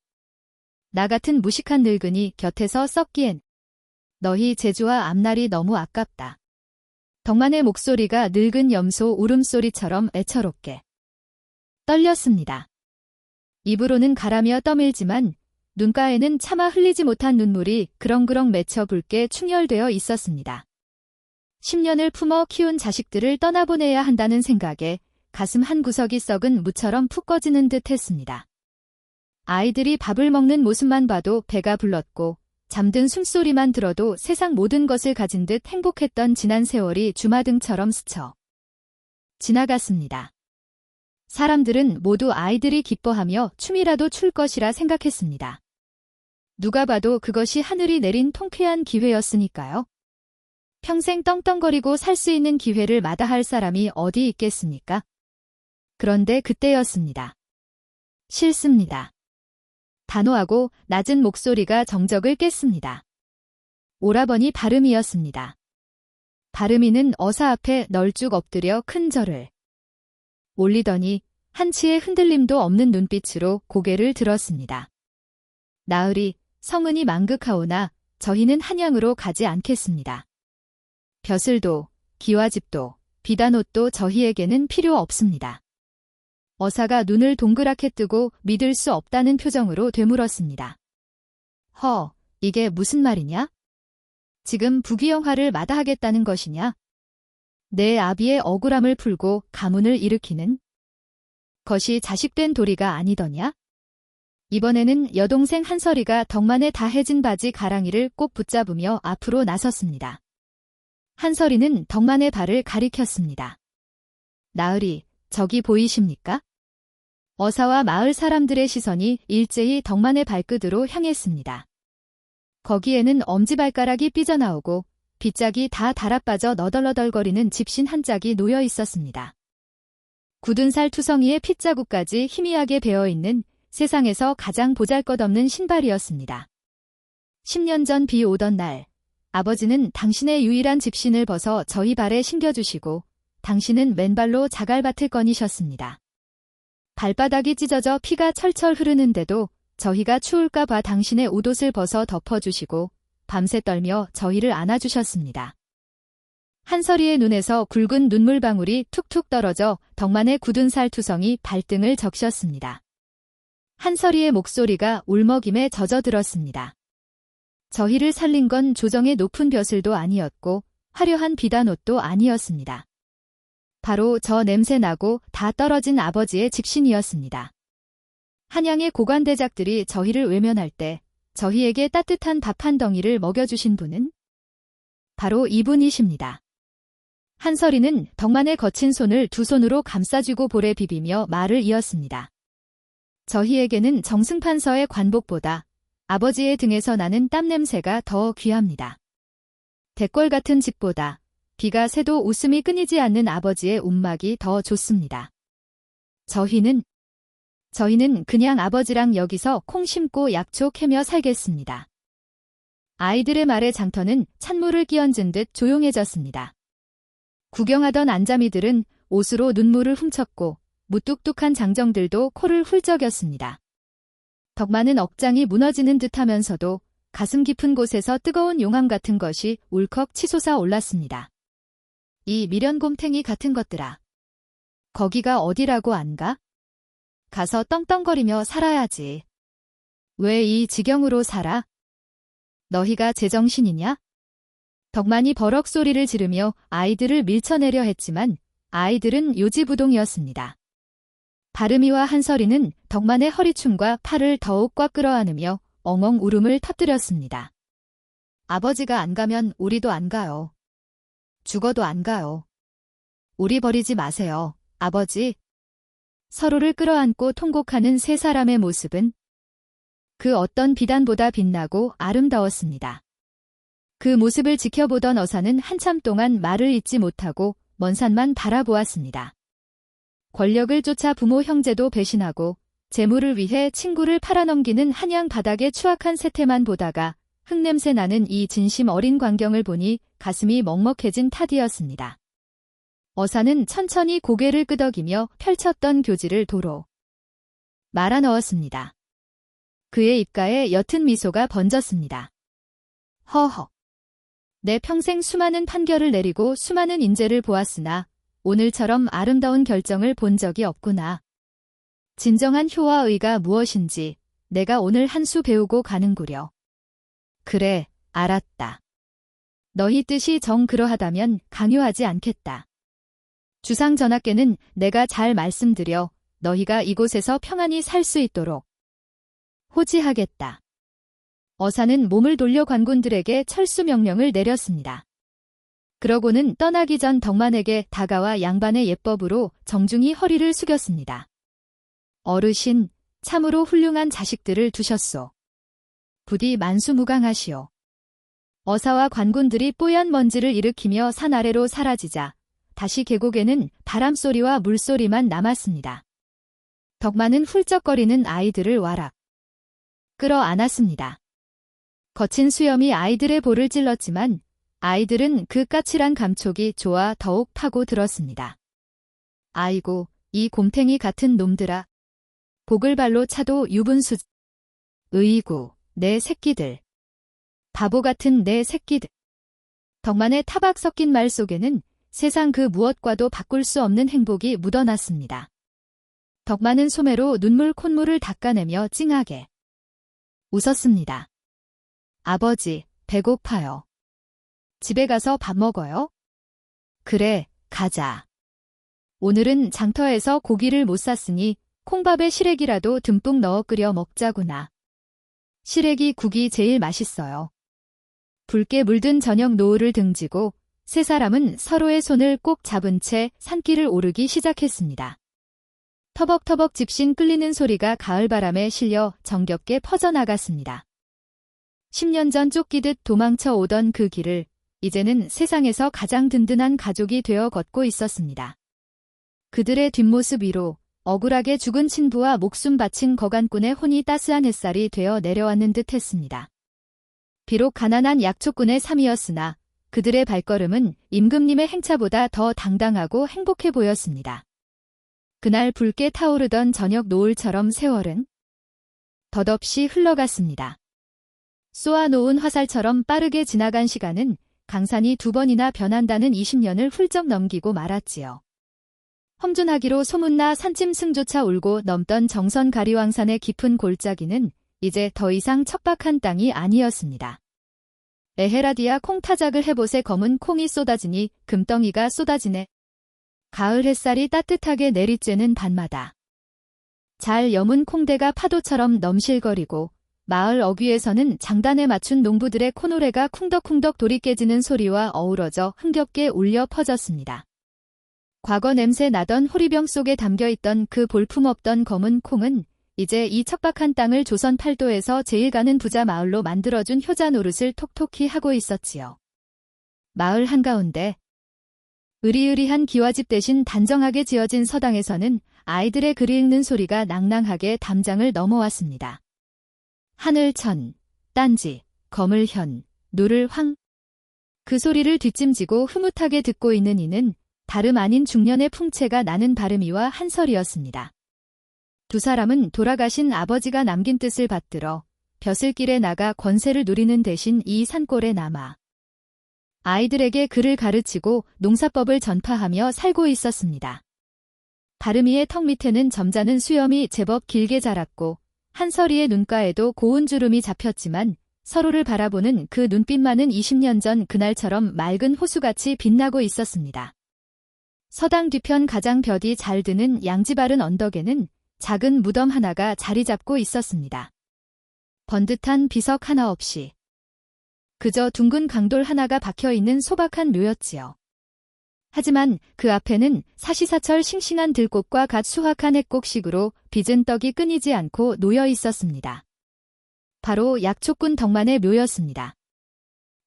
나 같은 무식한 늙은이 곁에서 썩기엔 너희 재주와 앞날이 너무 아깝다. 덕만의 목소리가 늙은 염소 울음소리처럼 애처롭게 떨렸습니다. 입으로는 가라며 떠밀지만 눈가에는 차마 흘리지 못한 눈물이 그렁그렁 맺혀 붉게 충혈되어 있었습니다. 10년을 품어 키운 자식들을 떠나보내야 한다는 생각에 가슴 한 구석이 썩은 무처럼 푹 꺼지는 듯 했습니다. 아이들이 밥을 먹는 모습만 봐도 배가 불렀고 잠든 숨소리만 들어도 세상 모든 것을 가진 듯 행복했던 지난 세월이 주마등처럼 스쳐 지나갔습니다. 사람들은 모두 아이들이 기뻐하며 춤이라도 출 것이라 생각했습니다. 누가 봐도 그것이 하늘이 내린 통쾌한 기회였으니까요. 평생 떵떵거리고 살 수 있는 기회를 마다할 사람이 어디 있겠습니까? 그런데 그때였습니다. 싫습니다. 단호하고 낮은 목소리가 정적을 깼습니다. 오라버니 바름이었습니다. 바름이는 어사 앞에 널쭉 엎드려 큰 절을 올리더니 한치의 흔들림도 없는 눈빛으로 고개를 들었습니다. 나으리, 성은이 망극하오나 저희는 한양으로 가지 않겠습니다. 벼슬도, 기와집도, 비단옷도 저희에게는 필요 없습니다. 어사가 눈을 동그랗게 뜨고 믿을 수 없다는 표정으로 되물었습니다. 이게 무슨 말이냐? 지금 부귀영화를 마다하겠다는 것이냐? 내 아비의 억울함을 풀고 가문을 일으키는 것이 자식된 도리가 아니더냐? 이번에는 여동생 한설이가 덕만의 다해진 바지 가랑이를 꼭 붙잡으며 앞으로 나섰습니다. 한설이는 덕만의 발을 가리켰습니다. 나으리, 저기 보이십니까? 어사와 마을 사람들의 시선이 일제히 덕만의 발끝으로 향했습니다. 거기에는 엄지발가락이 삐져나오고 빗짝이 다 달아빠져 너덜너덜거리는 집신 한 짝이 놓여 있었습니다. 굳은 살 투성이의 핏자국까지 희미하게 배어있는 세상에서 가장 보잘것없는 신발이었습니다. 10년 전 비 오던 날, 아버지는 당신의 유일한 집신을 벗어 저희 발에 신겨주시고 당신은 맨발로 자갈밭을 거니셨습니다. 발바닥이 찢어져 피가 철철 흐르는데도 저희가 추울까 봐 당신의 옷옷을 벗어 덮어주시고 밤새 떨며 저희를 안아주셨습니다. 한설이의 눈에서 굵은 눈물방울이 툭툭 떨어져 덕만의 굳은 살투성이 발등을 적셨습니다. 한설이의 목소리가 울먹임에 젖어들었습니다. 저희를 살린 건 조정의 높은 벼슬도 아니었고 화려한 비단옷도 아니었습니다. 바로 저 냄새나고 다 떨어진 아버지의 집신이었습니다. 한양의 고관대작들이 저희를 외면할 때 저희에게 따뜻한 밥 한 덩이를 먹여주신 분은 바로 이분이십니다. 한설이는 덕만의 거친 손을 두 손으로 감싸쥐고 볼에 비비며 말을 이었습니다. 저희에게는 정승판서의 관복보다 아버지의 등에서 나는 땀냄새가 더 귀합니다. 대궐 같은 집보다 비가 새도 웃음이 끊이지 않는 아버지의 움막이 더 좋습니다. 저희는 그냥 아버지랑 여기서 콩 심고 약초 캐며 살겠습니다. 아이들의 말에 장터는 찬물을 끼얹은 듯 조용해졌습니다. 구경하던 안자미들은 옷으로 눈물을 훔쳤고 무뚝뚝한 장정들도 코를 훌쩍였습니다. 덕만은 억장이 무너지는 듯하면서도 가슴 깊은 곳에서 뜨거운 용암 같은 것이 울컥 치솟아 올랐습니다. 이 미련곰탱이 같은 것들아. 거기가 어디라고 안 가? 가서 떵떵거리며 살아야지. 왜 이 지경으로 살아? 너희가 제정신이냐? 덕만이 버럭 소리를 지르며 아이들을 밀쳐내려 했지만 아이들은 요지부동이었습니다. 바름이와 한설이는 덕만의 허리춤과 팔을 더욱 꽉 끌어안으며 엉엉 울음을 터뜨렸습니다. 아버지가 안 가면 우리도 안 가요. 죽어도 안 가요. 우리 버리지 마세요, 아버지. 서로를 끌어안고 통곡하는 세 사람의 모습은 그 어떤 비단보다 빛나고 아름다웠습니다. 그 모습을 지켜보던 어사는 한참 동안 말을 잇지 못하고 먼 산만 바라보았습니다. 권력을 쫓아 부모 형제도 배신하고 재물을 위해 친구를 팔아넘기는 한양 바닥의 추악한 세태만 보다가 흙냄새 나는 이 진심 어린 광경을 보니 가슴이 먹먹해진 탓이었습니다. 어사는 천천히 고개를 끄덕이며 펼쳤던 교지를 도로 말아 넣었습니다. 그의 입가에 옅은 미소가 번졌습니다. 허허. 내 평생 수많은 판결을 내리고 수많은 인재를 보았으나 오늘처럼 아름다운 결정을 본 적이 없구나. 진정한 효와 의가 무엇인지 내가 오늘 한 수 배우고 가는구려. 그래, 알았다. 너희 뜻이 정 그러하다면 강요하지 않겠다. 주상 전하께는 내가 잘 말씀드려 너희가 이곳에서 평안히 살 수 있도록 호지하겠다. 어사는 몸을 돌려 관군들에게 철수 명령을 내렸습니다. 그러고는 떠나기 전 덕만에게 다가와 양반의 예법으로 정중히 허리를 숙였습니다. 어르신, 참으로 훌륭한 자식들을 두셨소. 부디 만수무강하시오. 어사와 관군들이 뽀얀 먼지를 일으키며 산 아래로 사라지자 다시 계곡에는 바람소리와 물소리만 남았습니다. 덕만은 훌쩍거리는 아이들을 와락 끌어안았습니다. 거친 수염이 아이들의 볼을 찔렀지만 아이들은 그 까칠한 감촉이 좋아 더욱 파고 들었습니다. 아이고, 이 곰탱이 같은 놈들아. 복을 발로 차도 유분수. 으이구, 내 새끼들. 바보 같은 내 새끼들. 덕만의 타박 섞인 말 속에는 세상 그 무엇과도 바꿀 수 없는 행복이 묻어났습니다. 덕만은 소매로 눈물 콧물을 닦아내며 찡하게 웃었습니다. 아버지, 배고파요. 집에 가서 밥 먹어요? 그래, 가자. 오늘은 장터에서 고기를 못 샀으니 콩밥에 시래기라도 듬뿍 넣어 끓여 먹자구나. 시래기 국이 제일 맛있어요. 붉게 물든 저녁 노을을 등지고 세 사람은 서로의 손을 꼭 잡은 채 산길을 오르기 시작했습니다. 터벅터벅 집신 끌리는 소리가 가을바람에 실려 정겹게 퍼져나갔습니다. 10년 전 쫓기듯 도망쳐 오던 그 길을 이제는 세상에서 가장 든든한 가족이 되어 걷고 있었습니다. 그들의 뒷모습 위로 억울하게 죽은 친부와 목숨 바친 거간꾼의 혼이 따스한 햇살이 되어 내려왔는 듯 했습니다. 비록 가난한 약초꾼의 삶이었으나 그들의 발걸음은 임금님의 행차보다 더 당당하고 행복해 보였습니다. 그날 붉게 타오르던 저녁 노을처럼 세월은 덧없이 흘러갔습니다. 쏘아놓은 화살처럼 빠르게 지나간 시간은 강산이 2번이나 변한다는 20년을 훌쩍 넘기고 말았지요. 험준하기로 소문나 산짐승조차 울고 넘던 정선 가리왕산의 깊은 골짜기는 이제 더 이상 척박한 땅이 아니었습니다. 에헤라디아 콩타작을 해봇에 검은 콩이 쏟아지니 금덩이가 쏟아지네. 가을 햇살이 따뜻하게 내리쬐는 밤마다 잘 여문 콩대가 파도처럼 넘실거리고 마을 어귀에서는 장단에 맞춘 농부들의 코노래가 쿵덕쿵덕 돌이 깨지는 소리와 어우러져 흥겹게 울려 퍼졌습니다. 과거 냄새 나던 호리병 속에 담겨있던 그 볼품없던 검은 콩은 이제 이 척박한 땅을 조선 팔도에서 제일 가는 부자 마을로 만들어준 효자 노릇을 톡톡히 하고 있었지요. 마을 한가운데 으리으리한 기와집 대신 단정하게 지어진 서당에서는 아이들의 글 읽는 소리가 낭낭하게 담장을 넘어왔습니다. 하늘천, 딴지, 거물현, 누를 황. 그 소리를 뒷짐지고 흐뭇하게 듣고 있는 이는 다름 아닌 중년의 풍채가 나는 바름이와 한설이었습니다. 두 사람은 돌아가신 아버지가 남긴 뜻을 받들어 벼슬길에 나가 권세를 누리는 대신 이 산골에 남아 아이들에게 글을 가르치고 농사법을 전파하며 살고 있었습니다. 바름이의 턱 밑에는 점잖은 수염이 제법 길게 자랐고 한설이의 눈가에도 고운 주름이 잡혔지만 서로를 바라보는 그 눈빛만은 20년 전 그날처럼 맑은 호수같이 빛나고 있었습니다. 서당 뒤편 가장 볕이 잘 드는 양지바른 언덕에는 작은 무덤 하나가 자리 잡고 있었습니다. 번듯한 비석 하나 없이 그저 둥근 강돌 하나가 박혀있는 소박한 묘였지요. 하지만 그 앞에는 사시사철 싱싱한 들꽃과 갓 수확한 핵곡식으로 빚은 떡이 끊이지 않고 놓여 있었습니다. 바로 약초꾼 덕만의 묘였습니다.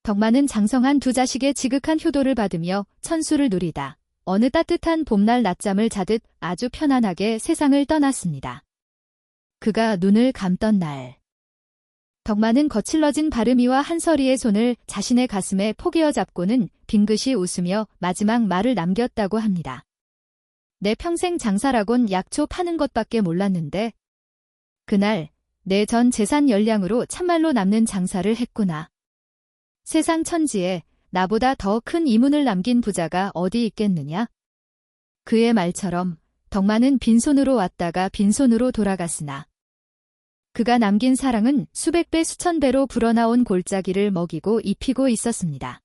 덕만은 장성한 두 자식의 지극한 효도를 받으며 천수를 누리다 어느 따뜻한 봄날 낮잠을 자듯 아주 편안하게 세상을 떠났습니다. 그가 눈을 감던 날, 덕만은 거칠러진 바르미와 한서리의 손을 자신의 가슴에 포개어 잡고는 빙긋이 웃으며 마지막 말을 남겼다고 합니다. 내 평생 장사라곤 약초 파는 것밖에 몰랐는데 그날 내 전 재산 열량으로 참말로 남는 장사를 했구나. 세상 천지에 나보다 더 큰 이문을 남긴 부자가 어디 있겠느냐? 그의 말처럼 덕만은 빈손으로 왔다가 빈손으로 돌아갔으나 그가 남긴 사랑은 수백 배 수천 배로 불어나온 골짜기를 먹이고 입히고 있었습니다.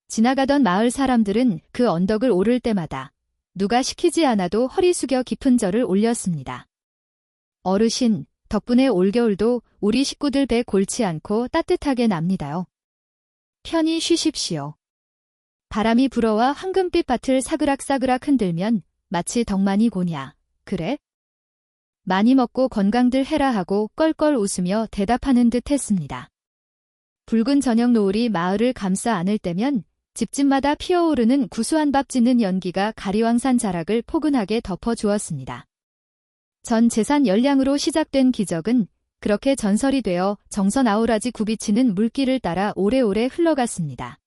지나가던 마을 사람들은 그 언덕을 오를 때마다 누가 시키지 않아도 허리 숙여 깊은 절을 올렸습니다. 어르신, 덕분에 올겨울도 우리 식구들 배 골치 않고 따뜻하게 납니다요. 편히 쉬십시오. 바람이 불어와 황금빛 밭을 사그락사그락 흔들면 마치 덕만이 고냐, 그래? 많이 먹고 건강들 해라 하고 껄껄 웃으며 대답하는 듯 했습니다. 붉은 저녁 노을이 마을을 감싸 안을 때면 집집마다 피어오르는 구수한 밥 짓는 연기가 가리왕산 자락을 포근하게 덮어주었습니다. 전 재산 열량으로 시작된 기적은 그렇게 전설이 되어 정선 아우라지 굽이치는 물길을 따라 오래오래 흘러갔습니다.